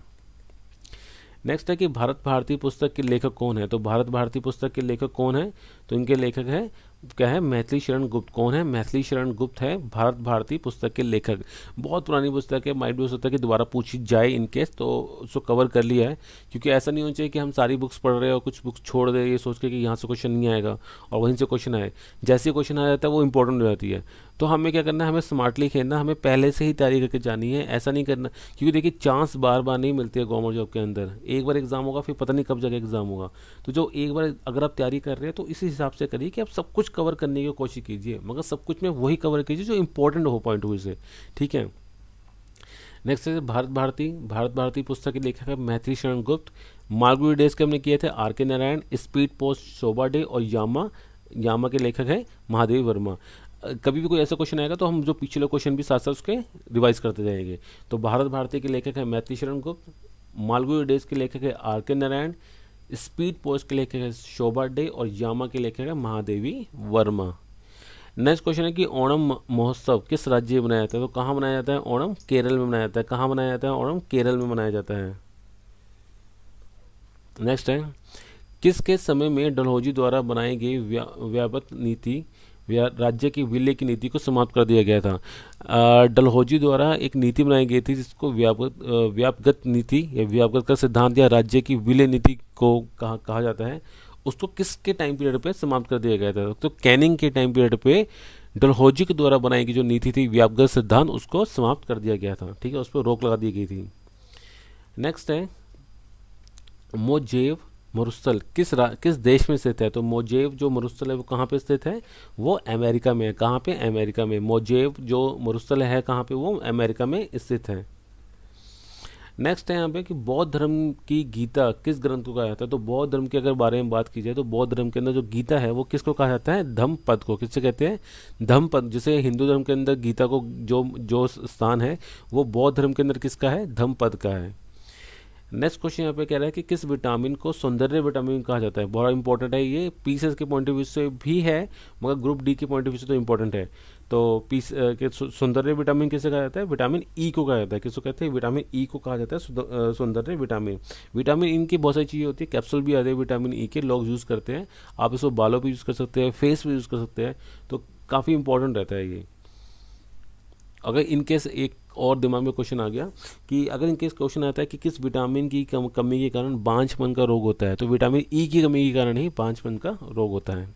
नेक्स्ट है कि भारत भारती पुस्तक के लेखक कौन है, तो भारत भारती पुस्तक के लेखक कौन है? तो इनके लेखक है क्या है, मैथिली शरण गुप्त। कौन है, मैथिली शरण गुप्त है भारत भारती पुस्तक के लेखक। बहुत पुरानी पुस्तक है, माइट भी हो सकता है कि दोबारा पूछी जाए इनकेस, तो उसको कवर कर लिया है, क्योंकि ऐसा नहीं होना चाहिए कि हम सारी बुक्स पढ़ रहे हैं और कुछ बुक्स छोड़ दे ये सोच के कि यहाँ से क्वेश्चन नहीं आएगा और वहीं से क्वेश्चन आए। जैसे क्वेश्चन आ जाता है वो इंपॉर्टेंट हो जाती है। तो हमें क्या करना है, हमें स्मार्टली खेलना, हमें पहले से ही तैयारी करके जानी है, ऐसा नहीं करना, क्योंकि देखिए चांस बार बार नहीं मिलती है गवर्नमेंट जॉब के अंदर। एक बार एग्जाम होगा, फिर पता नहीं कब जाके एग्जाम होगा। तो जो एक बार अगर आप तैयारी कर रहे हैं तो इसी हिसाब से करिए कि आप सब कुछ कवर करने की कोशिश कीजिए, मगर सब कुछ में वही कवर कीजिए जो इंपॉर्टेंट हो पॉइंट हुए से। ठीक है, नेक्स्ट है भारत भारती। भारत भारती पुस्तक के लेखक है मैथिली शरण गुप्त। मालगुडी डेज के हमने किए थे आर के नारायण। स्पीड पोस्ट शोभा डे और यामा, यामा के लेखक है महादेवी वर्मा। कभी भी कोई ऐसा क्वेश्चन आएगा तो हम जो पिछले क्वेश्चन भी साथ साथ उसके रिवाइज करते जाएंगे। तो भारत भारती के लेखक है मैथिली शरण गुप्त। मालगुडी डेज के लेखक है आर के नारायण। स्पीड पोस्ट के लेखक है शोभा डे और यामा के लेखक है महादेवी वर्मा। नेक्स्ट क्वेश्चन है कि ओणम महोत्सव किस राज्य में मनाया जाता है? तो कहाँ मनाया जाता है ओणम? केरल में मनाया जाता है। कहाँ मनाया जाता है ओणम? केरल में मनाया जाता है। नेक्स्ट है किसके समय में डलहौजी द्वारा बनाई गई व्यापक नीति राज्य की विलय की नीति को समाप्त कर दिया गया था? डलहौजी द्वारा एक नीति बनाई गई थी जिसको व्यापगत नीति या व्यापगत का सिद्धांत या राज्य की विलय नीति को कहा जाता है। उसको किसके टाइम पीरियड पे समाप्त कर दिया गया था? तो कैनिंग के टाइम पीरियड पे डलहौजी के द्वारा बनाई गई जो नीति थी व्यापगत सिद्धांत, उसको समाप्त कर दिया गया था। ठीक है, उस पर रोक लगा दी गई थी। नेक्स्ट है मोजेव मरुस्थल किस देश में स्थित है? तो मोजेव जो मरुस्थल है वो कहाँ पे स्थित है? वो अमेरिका में है। कहाँ पे? अमेरिका में। मोजेव जो मरुस्थल है कहाँ पे? वो अमेरिका में स्थित है। नेक्स्ट है यहाँ पे कि बौद्ध धर्म की गीता किस ग्रंथ को कहा जाता है? तो बौद्ध धर्म के अगर बारे में बात की जाए तो बौद्ध धर्म के अंदर जो गीता है वो किसको कहा जाता है? धम्मपद को। किससे कहते हैं? धम्मपद। जैसे हिंदू धर्म के अंदर गीता को जो स्थान है वो बौद्ध धर्म के अंदर किसका है? धम्मपद का है। नेक्स्ट क्वेश्चन यहाँ पे कह रहा है कि किस विटामिन को सौंदर्य विटामिन कहा जाता है? बड़ा इंपॉर्टेंट है ये, पीसेस के पॉइंट ऑफ व्यू से भी है मगर ग्रुप डी के पॉइंट ऑफ व्यू से तो इंपॉर्टेंट है। तो पीस के सौंदर्य विटामिन किसे कहा जाता है? विटामिन ई को कहा जाता है। किसको कहते हैं? विटामिन ई को कहा जाता है सौंदर्य विटामिन। विटामिन इनकी बहुत सारी चीज़ें होती है, कैप्सूल भी आते हैं विटामिन ई के, लोग यूज़ करते हैं। आप इसको बालों पर यूज़ कर सकते हैं, फेस पे यूज़ कर सकते हैं, तो काफ़ी इंपॉर्टेंट रहता है ये। अगर इनकेस एक और दिमाग में क्वेश्चन आ गया कि अगर इनकेस क्वेश्चन आता है कि किस विटामिन की कमी के कारण बांझपन का रोग होता है, तो विटामिन ई की कमी के कारण ही बांझपन का रोग होता है।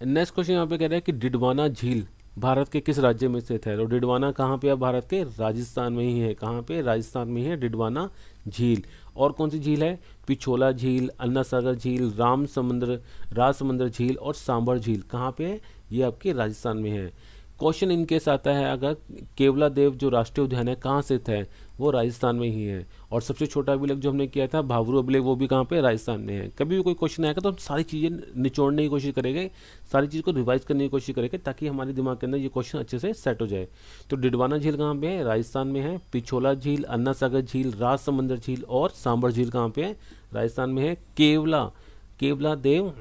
नेक्स्ट क्वेश्चन यहाँ पे कह रहा है कि डिडवाना झील भारत के किस राज्य में स्थित है? तो डिडवाना कहाँ पे है? भारत के राजस्थान में ही है। कहाँ पे? राजस्थान में ही है डिडवाना झील। और कौन सी झील है? पिछोला झील, अन्ना सागर झील, राजसमुंद्र झील और सांबर झील कहाँ पे है? ये आपके राजस्थान में है। क्वेश्चन इनकेस आता है अगर केवला देव जो राष्ट्रीय उद्यान है कहाँ स्थित है? वो राजस्थान में ही है। और सबसे छोटा अभिलेख जो हमने किया था भावरू अभिलेख, वो भी कहाँ पे? राजस्थान में है। कभी भी कोई क्वेश्चन आएगा तो हम सारी चीज़ें निचोड़ने की कोशिश करेंगे, सारी चीज़ को रिवाइज करने की कोशिश करेंगे ताकि हमारे दिमाग के अंदर ये क्वेश्चन अच्छे से सेट हो जाए। तो डिडवाना झील कहाँ पे है? राजस्थान में है। पिछोला झील, अन्ना सागर झील, राजसमुंदर झील और सांबर झील कहाँ पे है? राजस्थान में है। केवला देव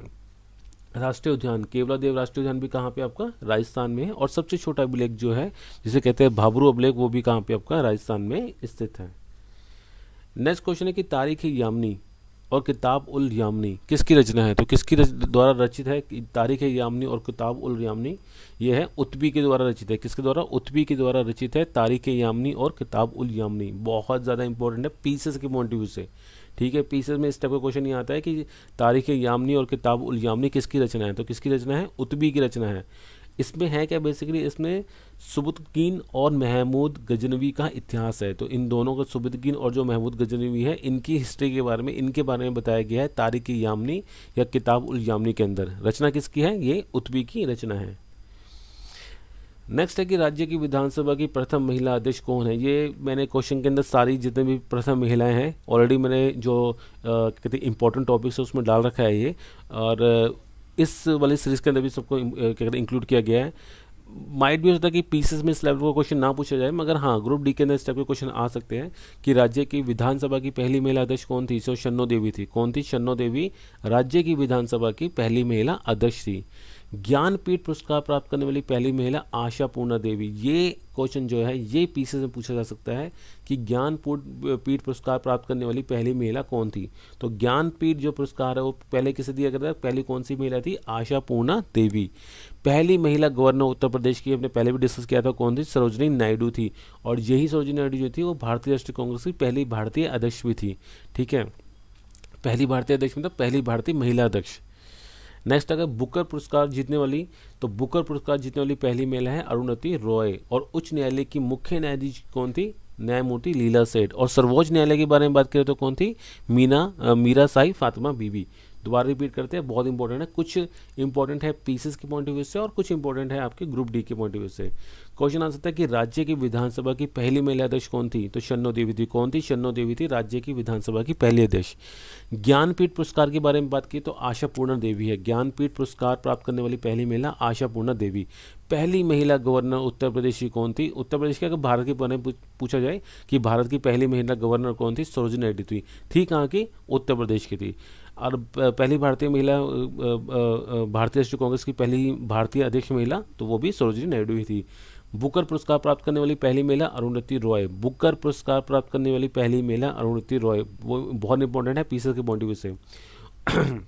राष्ट्रीय उद्यान, केवला देव राष्ट्रीय उद्यान भी कहाँ पे आपका? राजस्थान में है। और सबसे छोटा अभिलेख जो है जिसे कहते हैं भाबरू अभिलेख, वो भी कहाँ पे आपका? राजस्थान में स्थित है। नेक्स्ट क्वेश्चन है कि तारीख यामनी और किताब उल यामनी किसकी रचना है? तो किसकी द्वारा रचित है? तारीख यामनी और किताब उल यामनी ये है उत्बी के द्वारा रचित है। किसके द्वारा? उत्बी के द्वारा रचित है तारीख यामनी और किताब उल यामनी। बहुत ज़्यादा इंपॉर्टेंट है पीसेस के पॉइंट ऑफ व्यू से। ठीक है, पीसेस में इस टाइप का क्वेश्चन ये आता है कि तारीख यामनी और किताब उल यामनी किसकी रचना है? तो किसकी रचना है? उत्बी की रचना है। इसमें है क्या बेसिकली? इसमें सुबुतकीन और महमूद गजनवी का इतिहास है। तो इन दोनों का, सुबुतकीन और जो महमूद गजनवी है, इनकी हिस्ट्री के बारे में, इनके बारे में बताया गया है तारीख यामनी या किताब उल यामनी के अंदर। रचना किसकी है? ये उत्बी की रचना है। नेक्स्ट है कि राज्य की विधानसभा की प्रथम महिला अध्यक्ष कौन है? ये मैंने क्वेश्चन के अंदर सारी जितने भी प्रथम महिलाएं हैं ऑलरेडी मैंने जो कहते हैं इंपॉर्टेंट टॉपिक्स है उसमें डाल रखा है ये, और इस वाली सीरीज के अंदर भी सबको क्या कहते हैं इंक्लूड किया गया है। माइट भी हो सकता है कि पीसेस में इस लेवल का क्वेश्चन ना पूछा जाए, मगर हाँ ग्रुप डी के अंदर इस टाइप के क्वेश्चन आ सकते हैं कि राज्य की विधानसभा की पहली महिला अध्यक्ष कौन थी? सो शन्नो देवी थी। कौन थी? शन्नो देवी राज्य की विधानसभा की पहली महिला अध्यक्ष थी। ज्ञानपीठ पुरस्कार प्राप्त करने वाली पहली महिला आशापूर्णा देवी। ये क्वेश्चन जो है ये पीछे से पूछा जा सकता है कि ज्ञानपीठ पुरस्कार प्राप्त करने वाली पहली महिला कौन थी। तो ज्ञानपीठ जो पुरस्कार है वो पहले किसे दिया गया था, पहली कौन सी महिला थी, आशापूर्णा देवी। पहली महिला गवर्नर उत्तर प्रदेश की हमने पहले भी डिस्कस किया था, कौन थी, सरोजिनी नायडू थी। और यही सरोजिनी नायडू जो थी वो भारतीय राष्ट्रीय कांग्रेस की पहली भारतीय अध्यक्ष भी थी। ठीक है, पहली भारतीय अध्यक्ष मतलब पहली भारतीय महिला अध्यक्ष। नेक्स्ट अगर बुकर पुरस्कार जीतने वाली, तो बुकर पुरस्कार जीतने वाली पहली महिला है अरुणति रॉय। और उच्च न्यायालय की मुख्य न्यायाधीश कौन थी, न्यायमूर्ति लीला सेठ। और सर्वोच्च न्यायालय के बारे में बात करें तो कौन थी, मीरा साई फातिमा बीबी। दोबारा रिपीट करते हैं, बहुत इंपॉर्टेंट है, कुछ इंपॉर्टेंट है पीसीएस के पॉइंट ऑफ व्यू से और कुछ इंपॉर्टेंट है आपके ग्रुप डी के पॉइंट ऑफ व्यू से। क्वेश्चन आ सकता है कि राज्य की विधानसभा की पहली महिला अध्यक्ष कौन थी, तो शन्नो देवी थी। कौन थी, शन्नो देवी थी राज्य की विधानसभा की पहली अध्यक्ष। ज्ञानपीठ पुरस्कार के बारे में बात की तो आशापूर्णा देवी है। ज्ञानपीठ पुरस्कार प्राप्त करने वाली पहली महिला आशापूर्णा देवी। पहली महिला गवर्नर उत्तर प्रदेश की कौन थी, उत्तर प्रदेश के अगर भारत के बारे में पूछा जाए कि भारत की पहली महिला गवर्नर कौन थी, सरोजिनी नायडू थी कहाँ की, उत्तर प्रदेश की थी। और पहली भारतीय महिला भारतीय राष्ट्रीय कांग्रेस की पहली भारतीय अध्यक्ष महिला, तो वो भी सरोजिनी नायडू ही थी। बुकर पुरस्कार प्राप्त करने वाली पहली महिला अरुणति रॉय। बुकर पुरस्कार प्राप्त करने वाली पहली महिला अरुणति रॉय, वो बहुत इंपॉर्टेंट है पीसीएस के पॉइंट ऑफ व्यू से।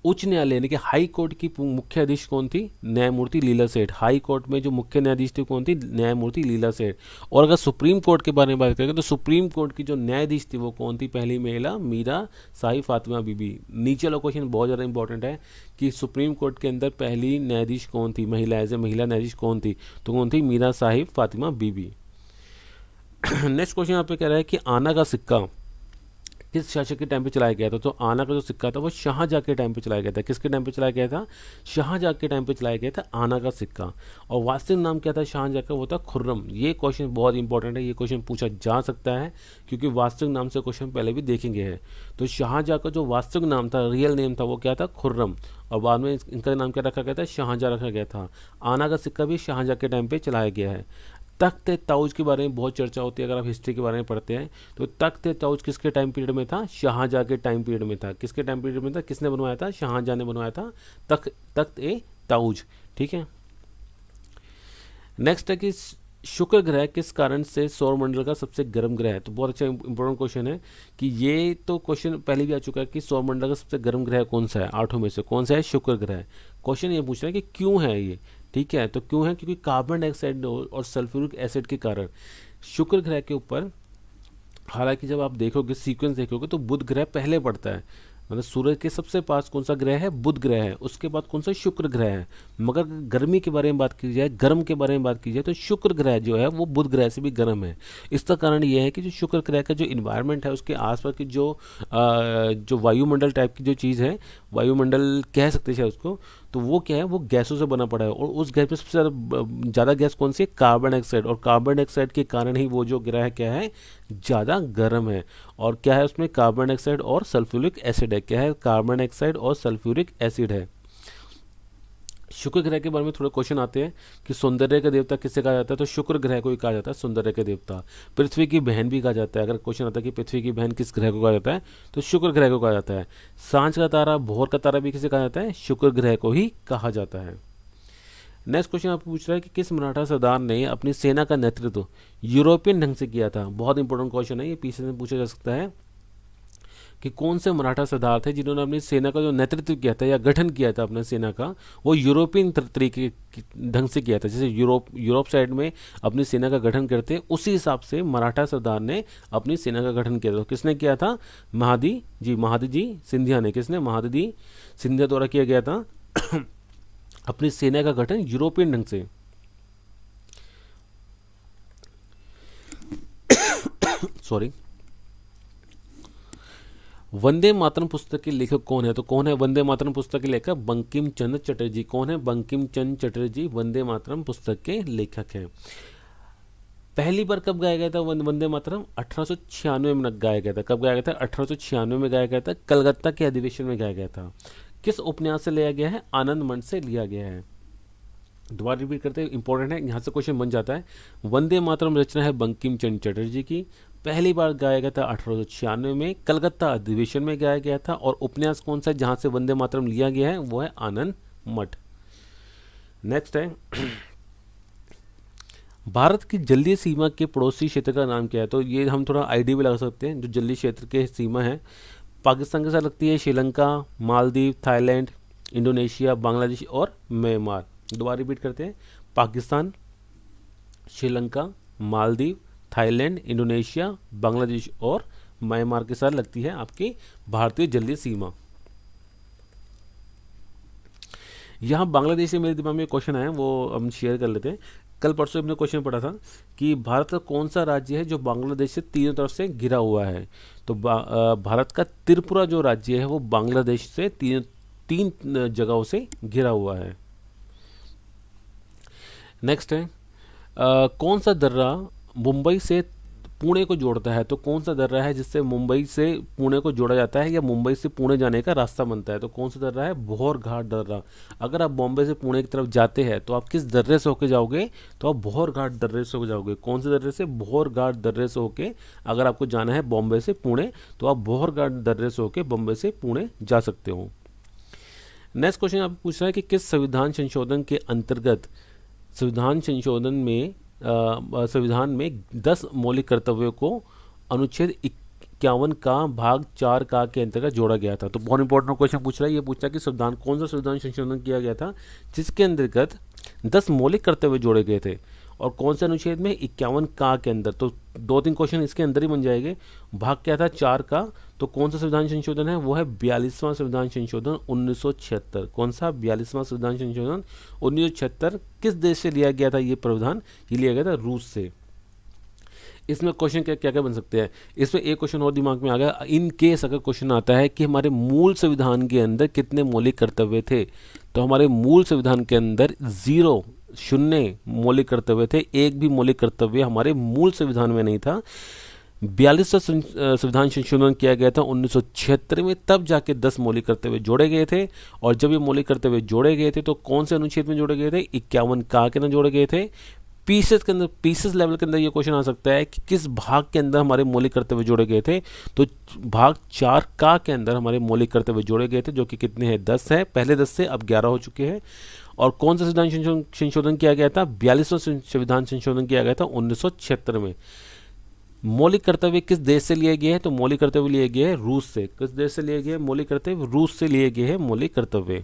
उच्च न्यायालय यानी कि हाई कोर्ट की मुख्य न्यायाधीश कौन थी, न्यायमूर्ति लीला सेठ। हाई कोर्ट में जो मुख्य न्यायाधीश थी कौन थी, न्यायमूर्ति लीला सेठ। और अगर सुप्रीम कोर्ट के बारे में बात करेंगे तो सुप्रीम कोर्ट की जो न्यायाधीश थी वो कौन थी, पहली महिला मीरा साई फातिमा बीबी। नीचे वाला क्वेश्चन बहुत ज़्यादा इंपॉर्टेंट है कि सुप्रीम कोर्ट के अंदर पहली न्यायाधीश कौन थी, महिला एज ए महिला न्यायाधीश कौन थी, तो कौन थी, मीरा साहिब फातिमा बीबी। नेक्स्ट क्वेश्चन यहाँ पे कह रहा है कि आना का सिक्का किस शासक के टाइम पे चलाया गया था। तो आना का जो सिक्का था वो शाहजहाँ के टाइम पे चलाया गया था। किसके टाइम पे चलाया गया था, शाहजहाँ के टाइम पे चलाया गया था आना का सिक्का। और वास्तविक नाम क्या था शाहजहाँ का, वो था खुर्रम। ये क्वेश्चन बहुत इंपॉर्टेंट है, ये क्वेश्चन पूछा जा सकता है क्योंकि वास्तविक नाम से क्वेश्चन पहले भी देखेंगे हैं। तो शाहजहाँ का जो वास्तविक नाम था, रियल नेम था, वो क्या था, खुर्रम। और बाद में इनका नाम क्या रखा गया था, शाहजहाँ रखा गया था। आना का सिक्का भी शाहजहाँ के टाइम पे चलाया गया है। तख्त ताउज के बारे में बहुत चर्चा होती है, अगर आप हिस्ट्री के बारे में पढ़ते हैं तो तख्त ताउज किसके टाइम पीरियड में था, शाहजहाँ के टाइम पीरियड में था। किसके टाइम पीरियड में था, किसने बनवाया था, शाहजहाँ ने बनवाया था तख्त ए ताउज। ठीक है, नेक्स्ट है कि शुक्र ग्रह किस कारण से सौरमंडल का सबसे गर्म ग्रह है। तो बहुत अच्छा इंपॉर्टेंट क्वेश्चन है कि ये तो क्वेश्चन पहले भी आ चुका है कि सौरमंडल का सबसे गर्म ग्रह कौन सा है, आठों में से कौन सा है, शुक्र ग्रह। क्वेश्चन ये पूछ रहा है कि क्यों है ये। ठीक है, तो क्यों है, क्योंकि कार्बन डाइऑक्साइड और सल्फ्यूरिक एसिड के कारण शुक्र ग्रह के ऊपर, हालांकि जब आप देखोगे सीक्वेंस देखोगे तो बुध ग्रह पहले पड़ता है, मतलब सूरज के सबसे पास कौन सा ग्रह है, बुध ग्रह है, उसके बाद कौन सा, शुक्र ग्रह है। मगर गर्मी के बारे में बात की जाए, गर्म के बारे में बात की जाए तो शुक्र ग्रह जो है वो बुध ग्रह से भी गर्म है। इसका कारण यह है कि जो शुक्र ग्रह का जो इन्वायरमेंट है उसके आसपास की जो वायुमंडल टाइप की जो चीज़ है, वायुमंडल कह सकते हैं उसको, तो वो क्या है, वो गैसों से बना पड़ा है। और उस गैस में सबसे ज़्यादा गैस कौन सी है, कार्बन डाइऑक्साइड। और कार्बन डाइऑक्साइड के कारण ही वो जो ग्रह क्या है, ज़्यादा गर्म है। और क्या है उसमें, कार्बन डाइऑक्साइड और सल्फ्यूरिक एसिड है। क्या है, कार्बन डाइऑक्साइड और सल्फ्यूरिक एसिड है। शुक्र ग्रह के बारे में थोड़े क्वेश्चन आते हैं कि सौंदर्य का देवता किसे कहा जाता है, तो शुक्र ग्रह को ही कहा जाता है सौंदर्य का देवता। पृथ्वी की बहन भी कहा जाता है। अगर क्वेश्चन आता है कि पृथ्वी की बहन किस ग्रह को कहा जाता है, तो शुक्र ग्रह को कहा जाता है। सांझ का तारा, भोर का तारा भी किसे कहा जाता है, शुक्र ग्रह को ही कहा जाता है। नेक्स्ट क्वेश्चन आपको पूछ रहा है कि किस मराठा सरदार ने अपनी सेना का नेतृत्व यूरोपियन ढंग से किया था। बहुत इंपॉर्टेंट क्वेश्चन है, ये पीछे से पूछा जा सकता है कि कौन से मराठा सरदार थे जिन्होंने अपनी सेना का जो नेतृत्व किया था या गठन किया था अपने सेना का, वो यूरोपियन तरीके ढंग से किया था। जैसे यूरोप साइड में अपनी सेना का गठन करते, उसी हिसाब से मराठा सरदार ने अपनी सेना का गठन किया था। किसने किया था, महादी जी सिंधिया ने। किसने, महादी सिंधिया द्वारा किया गया था अपनी सेना का गठन यूरोपियन ढंग से। सॉरी। वंदे मातरम पुस्तक के लेखक कौन है, तो कौन है वंदे मातरम पुस्तक के लेखक, बंकिम चंद्र चटर्जी। कौन है, बंकिम चंद्र चटर्जी वंदे मातरम पुस्तक के लेखक हैं। पहली बार कब गाया गया था वंदे मातरम, 1896 में गाया गया था। कब गाया गया था, 1896 में गाया गया था, कलकत्ता के अधिवेशन में गाया गया था। किस उपन्यास से लिया गया है, आनंद मंच से लिया गया है। दोबारा रिपीट करते हैं, इंपॉर्टेंट है, यहाँ से क्वेश्चन बन जाता है। वंदे मातरम रचना है बंकिम चंद्र चटर्जी की, पहली बार गाया गया था 1896 में, कलकत्ता अधिवेशन में गाया गया था। और उपन्यास कौन सा जहाँ से वंदे मातरम लिया गया है, वो है आनंद मठ। नेक्स्ट है भारत की जलीय सीमा के पड़ोसी क्षेत्र का नाम क्या है। तो ये हम थोड़ा आइडिया भी लगा सकते हैं। जो जलीय क्षेत्र के सीमा है पाकिस्तान के साथ लगती है श्रीलंका, मालदीव, थाईलैंड, इंडोनेशिया, बांग्लादेश और म्यांमार। दोबारा रिपीट करते हैं, पाकिस्तान, श्रीलंका, मालदीव, थाईलैंड, इंडोनेशिया, बांग्लादेश और म्यांमार के साथ लगती है आपकी भारतीय जलीय सीमा। यहाँ बांग्लादेश से मेरे दिमाग में क्वेश्चन आया, वो हम शेयर कर लेते हैं। कल परसों हमने क्वेश्चन पढ़ा था कि भारत का कौन सा राज्य है जो बांग्लादेश से तीनों तरफ से घिरा हुआ है। तो भारत का त्रिपुरा जो राज्य है वो बांग्लादेश से तीन जगहों से घिरा हुआ है। नेक्स्ट है कौन सा दर्रा मुंबई से पुणे को जोड़ता है। तो कौन सा दर्रा है जिससे मुंबई से पुणे को जोड़ा जाता है या मुंबई से पुणे जाने का रास्ता बनता है। तो कौन सा दर्रा है, भौर घाट दर्रा। अगर आप बॉम्बे से पुणे की तरफ जाते हैं तो आप किस दर्रे से होके जाओगे, तो आप भौर घाट दर्रे से होके जाओगे। कौन से दर्रे से, भौर घाट दर्रे से होके अगर आपको जाना है बॉम्बे से पुणे तो आप भौर घाट दर्रे से होके बॉम्बे से पुणे जा सकते हो। नेक्स्ट क्वेश्चन आप पूछ रहा है कि किस संविधान संशोधन के अंतर्गत संविधान में 10 मौलिक कर्तव्यों को अनुच्छेद 51 का भाग 4 का के अंतर्गत जोड़ा गया था। तो बहुत इंपॉर्टेंट क्वेश्चन पूछ रहा है, ये पूछ रहा है कि कौन सा संविधान संशोधन किया गया था जिसके अंतर्गत 10 मौलिक कर्तव्य जोड़े गए थे और कौन से अनुच्छेद में, 51 का के अंदर। तो 2-3 क्वेश्चन इसके अंदर ही बन जाएंगे। भाग क्या था, 4 का। तो कौन सा संविधान संशोधन है, वो है 42वां संविधान संशोधन 1976। कौन सा, 42वां संविधान संशोधन 1976। किस देश से लिया गया था ये प्रावधान, ये लिया गया था रूस से। इसमें क्वेश्चन क्या क्या बन सकते हैं, इसमें एक क्वेश्चन और दिमाग में आ गया। इन केस अगर क्वेश्चन आता है कि हमारे मूल संविधान के अंदर कितने मौलिक कर्तव्य थे, तो हमारे मूल संविधान के अंदर 0 मौलिक कर्तव्य थे। एक भी मौलिक कर्तव्य हमारे मूल संविधान में नहीं था। 42वां संविधान संशोधन किया गया था 1976 में, तब जाके 10 मौलिक कर्तव्य जोड़े गए थे। और जब ये मौलिक कर्तव्य जोड़े गए थे तो कौन से अनुच्छेद में जोड़े गए थे, 51 का के अंदर जोड़े गए थे। पीसेस के अंदर, पीसेस लेवल के अंदर ये क्वेश्चन आ सकता है कि किस भाग के अंदर हमारे मौलिक कर्तव्य जोड़े गए थे। तो भाग 4 का के अंदर हमारे मौलिक कर्तव्य जोड़े गए थे, जो कि कितने हैं, 10 है। पहले 10 से अब 11 हो चुके हैं। और कौन सा संविधान संशोधन किया गया था, 42वां संविधान संशोधन किया गया था 1976 में। मौलिक कर्तव्य किस देश से लिए गए हैं, तो मौलिक कर्तव्य लिए गए हैं रूस से। किस देश से लिए गए मौलिक कर्तव्य, रूस से लिए गए हैं मौलिक कर्तव्य।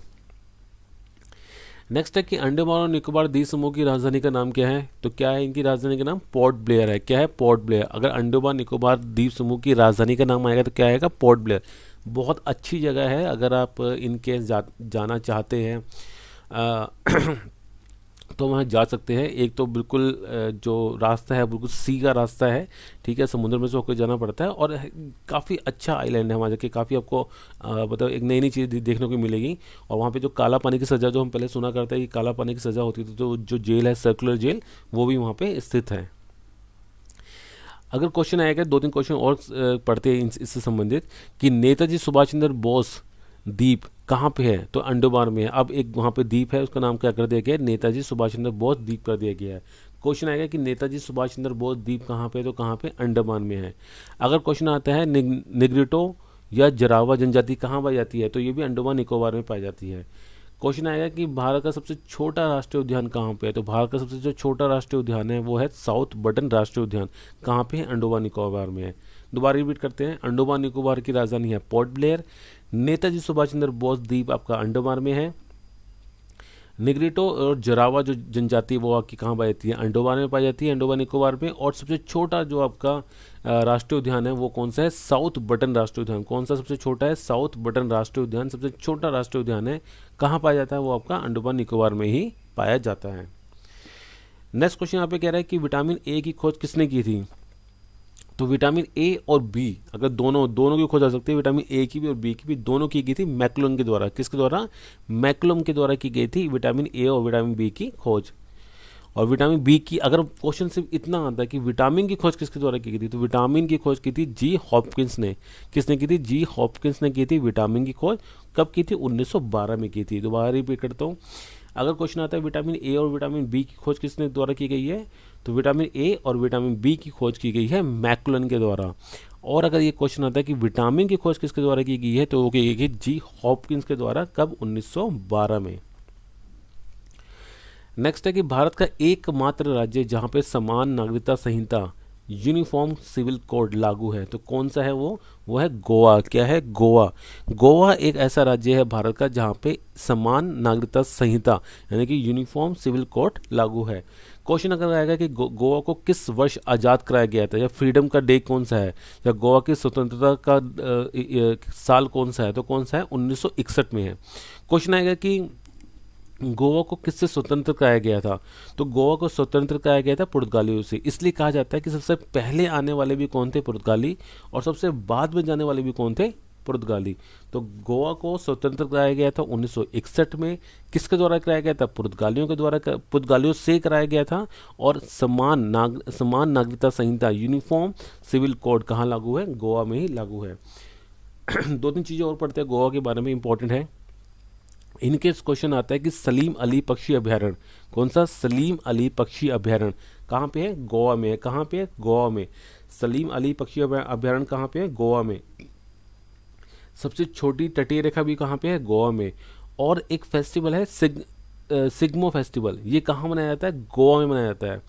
नेक्स्ट है कि अंडमान और निकोबार द्वीप समूह की राजधानी का नाम क्या है। तो क्या है इनकी राजधानी का नाम, पोर्ट ब्लेयर है। क्या है, पोर्ट ब्लेयर। अगर अंडमान निकोबार द्वीप समूह की राजधानी का नाम आएगा तो क्या आएगा, पोर्ट ब्लेयर। बहुत अच्छी जगह है अगर आप इनके जाना चाहते हैं तो वहाँ जा सकते हैं। एक तो बिल्कुल जो रास्ता है बिल्कुल सी का रास्ता है, ठीक है, समुद्र में से होकर जाना पड़ता है। और काफ़ी अच्छा आइलैंड है, वहाँ जाके काफ़ी आपको मतलब एक नई नई चीज़ देखने को मिलेगी। और वहाँ पे जो काला पानी की सज़ा, जो हम पहले सुना करते हैं कि काला पानी की सज़ा होती थी, तो जो जेल है सर्कुलर जेल, वो भी वहाँ पे स्थित है। अगर क्वेश्चन आएगा, 2-3 क्वेश्चन और पढ़ते हैं इससे संबंधित कि नेताजी सुभाष चंद्र बोस द्वीप कहाँ पे है, तो अंडमान में है। अब एक वहाँ पे द्वीप है, उसका नाम क्या कर दिया गया है, नेताजी सुभाष चंद्र बोस द्वीप कर दिया गया है। क्वेश्चन आएगा कि नेताजी सुभाष चंद्र बोस द्वीप कहाँ पे है, तो कहाँ पे, अंडमान में है। अगर क्वेश्चन आता है निग्रिटो या जरावा जनजाति कहाँ पाई जाती है, तो ये भी अंडमान निकोबार में पाई जाती है। क्वेश्चन आएगा कि भारत का सबसे छोटा राष्ट्रीय उद्यान कहाँ पे है, तो भारत का सबसे जो छोटा राष्ट्रीय उद्यान है वो है साउथ बटन राष्ट्रीय उद्यान। कहाँ पे है, अंडमान निकोबार में है। दोबारा रिपीट करते हैं, अंडमान निकोबार की राजधानी है पोर्ट ब्लेयर। नेताजी सुभाष चंद्र बोस द्वीप आपका अंडमान में है। निग्रिटो और जरावा जो जनजाति वो आपकी कहाँ पाई जाती है, अंडमान में पाई जाती है, अंडमान निकोबार में। और सबसे छोटा जो आपका राष्ट्रीय उद्यान है वो कौन सा है, साउथ बटन राष्ट्रीय उद्यान। कौन सा सबसे छोटा है, साउथ बटन राष्ट्रीय उद्यान सबसे छोटा राष्ट्रीय उद्यान है। कहाँ पाया जाता है, वो आपका अंडमान निकोबार में ही पाया जाता है। नेक्स्ट क्वेश्चन यहाँ पे कह रहा है कि विटामिन ए की खोज किसने की थी। तो विटामिन ए और बी अगर दोनों की खोज आ सकती है, विटामिन ए की भी और बी की भी, दोनों की गई थी मैकुलम के द्वारा। किसके द्वारा, मैकुलम के द्वारा की गई थी विटामिन ए और विटामिन बी की खोज। और विटामिन बी की अगर क्वेश्चन सिर्फ इतना आता है कि विटामिन की खोज किसके द्वारा की गई थी, तो विटामिन की खोज की थी जी हॉपकिंस ने। किसने की थी, जी हॉपकिंस ने की थी विटामिन की खोज। कब की थी, 1912 में की थी। दोबारा रिपीट करता हूँ, अगर क्वेश्चन आता है विटामिन ए और विटामिन बी की खोज किसने द्वारा की गई है, तो विटामिन ए और विटामिन बी की खोज की गई है मैकुलन के द्वारा। और अगर ये क्वेश्चन आता है कि विटामिन की खोज किसके द्वारा की गई है, तो वो की गई जी हॉपकिंस के द्वारा। कब, 1912 में। नेक्स्ट है कि भारत का एकमात्र राज्य जहाँ पे समान नागरिकता संहिता यूनिफॉर्म सिविल कोड लागू है, तो कौन सा है वो है गोवा। क्या है? गोवा। गोवा एक ऐसा राज्य है भारत का जहाँ पे समान नागरिकता संहिता यानी कि यूनिफॉर्म सिविल कोड लागू है। क्वेश्चन अगर आएगा कि गोवा को किस वर्ष आज़ाद कराया गया था, या फ्रीडम का डे कौन सा है, या गोवा की स्वतंत्रता का साल कौन सा है, तो कौन सा है? 1961 में है। क्वेश्चन आएगा कि गोवा को किससे स्वतंत्र कराया गया था, तो गोवा को स्वतंत्र कराया गया था पुर्तगालियों से। इसलिए कहा जाता है कि सबसे पहले आने वाले भी कौन थे? पुर्तगाली, और सबसे बाद में जाने वाले भी कौन थे? पुर्तगाली। तो गोवा को स्वतंत्र कराया गया था 1961 में। किसके द्वारा कराया गया था? पुर्तगालियों के द्वारा, पुर्तगालियों से कराया गया था। और समान नागरिकता संहिता यूनिफॉर्म सिविल कोड कहाँ लागू है? गोवा में ही लागू है। दो तीन चीज़ें और पढ़ते हैं गोवा के बारे में, इंपॉर्टेंट है। इनके क्वेश्चन आता है कि सलीम अली पक्षी अभ्यारण्य, कौन सा? सलीम अली पक्षी अभ्यारण्य कहाँ पे है? गोवा में है। कहाँ पे है? गोवा में। सलीम अली पक्षी अभ्यारण्य कहाँ पे है? गोवा में। सबसे छोटी तटीय रेखा भी कहाँ पे है? गोवा में। और एक फेस्टिवल है सिग्मो फेस्टिवल, ये कहाँ मनाया जाता है? गोवा में मनाया जाता है।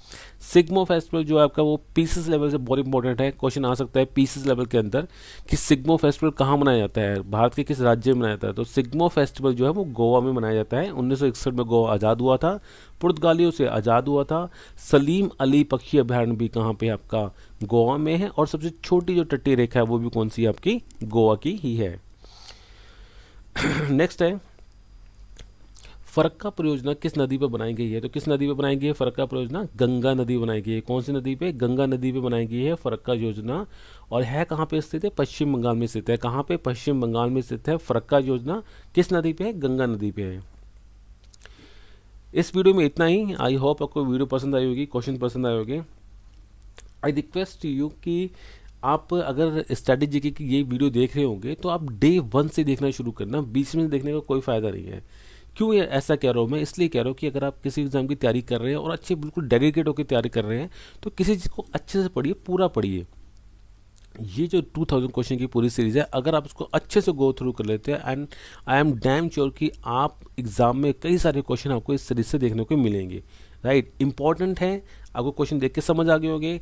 सिग्मो फेस्टिवल जो है आपका वो पीसेस लेवल से बहुत इंपॉर्टेंट है। क्वेश्चन आ सकता है पीसेस लेवल के अंदर कि सिग्मो फेस्टिवल कहाँ मनाया जाता है, भारत के किस राज्य में मनाया जाता है। तो सिग्मो फेस्टिवल जो है वो गोवा में मनाया जाता है। 1961 में गोवा आज़ाद हुआ था, पुर्तगालियों से आज़ाद हुआ था। सलीम अली पक्षी अभ्यारण्य भी कहाँ पे आपका? गोवा में है। और सबसे छोटी जो तटीय रेखा है वो भी कौन सी है आपकी? गोवा की ही है। नेक्स्ट है फरक्का परियोजना किस नदी पर बनाई गई है, तो किस नदी पर बनाई गई है फरक्का परियोजना? गंगा नदी बनाई गई है। कौन सी नदी पे? गंगा नदी पे बनाई गई है फरक्का योजना। और है कहाँ पे स्थित है? पश्चिम बंगाल में स्थित है। कहाँ पे? पश्चिम बंगाल में स्थित है फरक्का योजना। किस नदी पे है? गंगा नदी पे है। इस वीडियो में इतना ही। आई होप आपको वीडियो पसंद आई होगी, क्वेश्चन पसंद आए होंगे। आई रिक्वेस्ट यू कि आप अगर स्टडी जीके की ये वीडियो देख रहे होंगे तो आप डे 1 से देखना शुरू करना, बीच में देखने का कोई फ़ायदा नहीं है। क्यों ये ऐसा कह रहा हूँ मैं? इसलिए कह रहा हूँ कि अगर आप किसी एग्ज़ाम की तैयारी कर रहे हैं और अच्छे बिल्कुल डेडिकेट होकर तैयारी कर रहे हैं तो किसी चीज़ को अच्छे से पढ़िए, पूरा पढ़िए। ये जो 2000 क्वेश्चन की पूरी सीरीज़ है, अगर आप उसको अच्छे से गो थ्रू कर लेते हैं, and I am damn sure कि आप एग्ज़ाम में कई सारे क्वेश्चन आपको इस सीरीज से देखने को मिलेंगे। राइट, इंपॉर्टेंट है, आपको क्वेश्चन देख के समझ आ गए होंगे।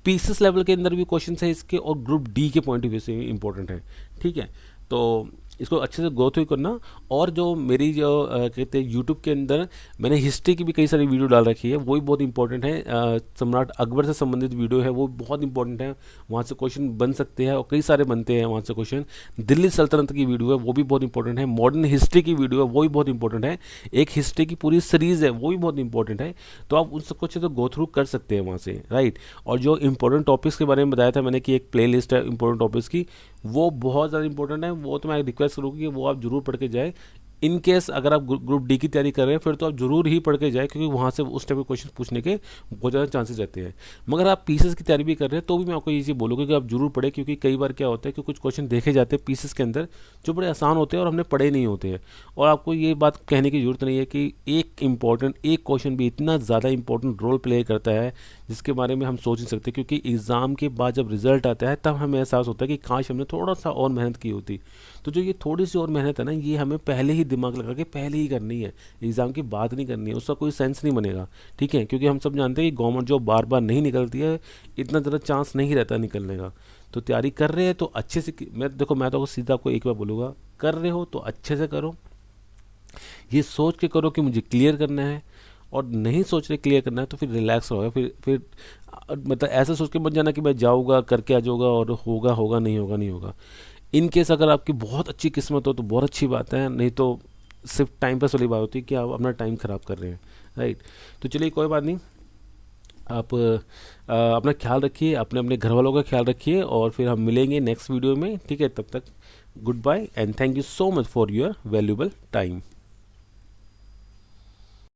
पीसेस लेवल के अंदर भी क्वेश्चन है इसके, और ग्रुप डी के पॉइंट ऑफ व्यू से भी इंपॉर्टेंट है। ठीक है, तो इसको अच्छे से गो थ्रू करना। और जो मेरी जो कहते हैं यूट्यूब के अंदर मैंने हिस्ट्री की भी कई सारी वीडियो डाल रखी है, वो भी बहुत इंपॉर्टेंट है। सम्राट अकबर से संबंधित वीडियो है, वो बहुत इंपॉर्टेंट है, वहाँ से क्वेश्चन बन सकते हैं और कई सारे बनते हैं वहाँ से क्वेश्चन। दिल्ली सल्तनत की वीडियो है, वो भी बहुत इंपॉर्टेंट है। मॉडर्न हिस्ट्री की वीडियो है, वो भी बहुत इंपॉर्टेंट है। एक हिस्ट्री की पूरी सीरीज़ है, वो भी बहुत इंपॉर्टेंट है। तो आप उन सबको अच्छे से गो थ्रू कर सकते हैं वहाँ से। राइट, और जो इंपॉर्टेंट टॉपिक्स के बारे में बताया था मैंने कि एक प्ले लिस्ट है इंपॉर्टेंट टॉपिक्स की, वो बहुत ज़्यादा इंपॉर्टेंट है। वो तो मैं रिक्वेस्ट करूँगी कि वो आप जरूर पढ़ के जाए। इन केस अगर आप ग्रुप डी की तैयारी कर रहे हैं फिर तो आप जरूर ही पढ़ के जाए, क्योंकि वहाँ से उस टाइप के क्वेश्चन पूछने के बहुत ज़्यादा चांसेस रहते हैं। मगर आप पीसेस की तैयारी भी कर रहे हैं तो भी मैं आपको ये चीज़ बोलूँगा कि आप जरूर पढ़ें, क्योंकि कई बार क्या होता है कि कुछ क्वेश्चन देखे जाते हैं पीसेस के अंदर जो बड़े आसान होते हैं और हमने पढ़े नहीं होते हैं। और आपको ये बात कहने की जरूरत नहीं है कि एक क्वेश्चन भी इतना ज़्यादा इंपॉर्टेंट रोल प्ले करता है जिसके बारे में हम सोच नहीं सकते, क्योंकि एग्ज़ाम के बाद जब रिजल्ट आता है तब हमें एहसास होता है कि काश हमने थोड़ा सा और मेहनत की होती। तो जो ये थोड़ी सी और मेहनत है ना, ये हमें पहले ही दिमाग लगा के पहले ही करनी है, एग्ज़ाम की बात नहीं करनी है, उसका कोई सेंस नहीं बनेगा। ठीक है, क्योंकि हम सब जानते हैं कि गवर्नमेंट जॉब बार बार नहीं निकलती है, इतना ज़्यादा चांस नहीं रहता निकलने का। तो तैयारी कर रहे हैं तो अच्छे से, मैं तो सीधा आपको एक बार बोलूँगा, कर रहे हो तो अच्छे से करो, ये सोच के करो कि मुझे क्लियर करना है। और नहीं सोच रहे क्लियर करना है तो फिर रिलैक्स रहोगे, फिर मतलब ऐसा सोच के मत जाना कि मैं जाऊँगा करके आ जाऊँगा और होगा नहीं होगा। इन केस अगर आपकी बहुत अच्छी किस्मत हो तो बहुत अच्छी बात है, नहीं तो सिर्फ टाइम पास वाली बात होती है कि आप अपना टाइम ख़राब कर रहे हैं। राइट, तो चलिए कोई बात नहीं, आप अपना ख्याल रखिए, अपने घर वालों का ख्याल रखिए, और फिर हम मिलेंगे नेक्स्ट वीडियो में। ठीक है, तब तक goodbye and thank you so much for your valuable time.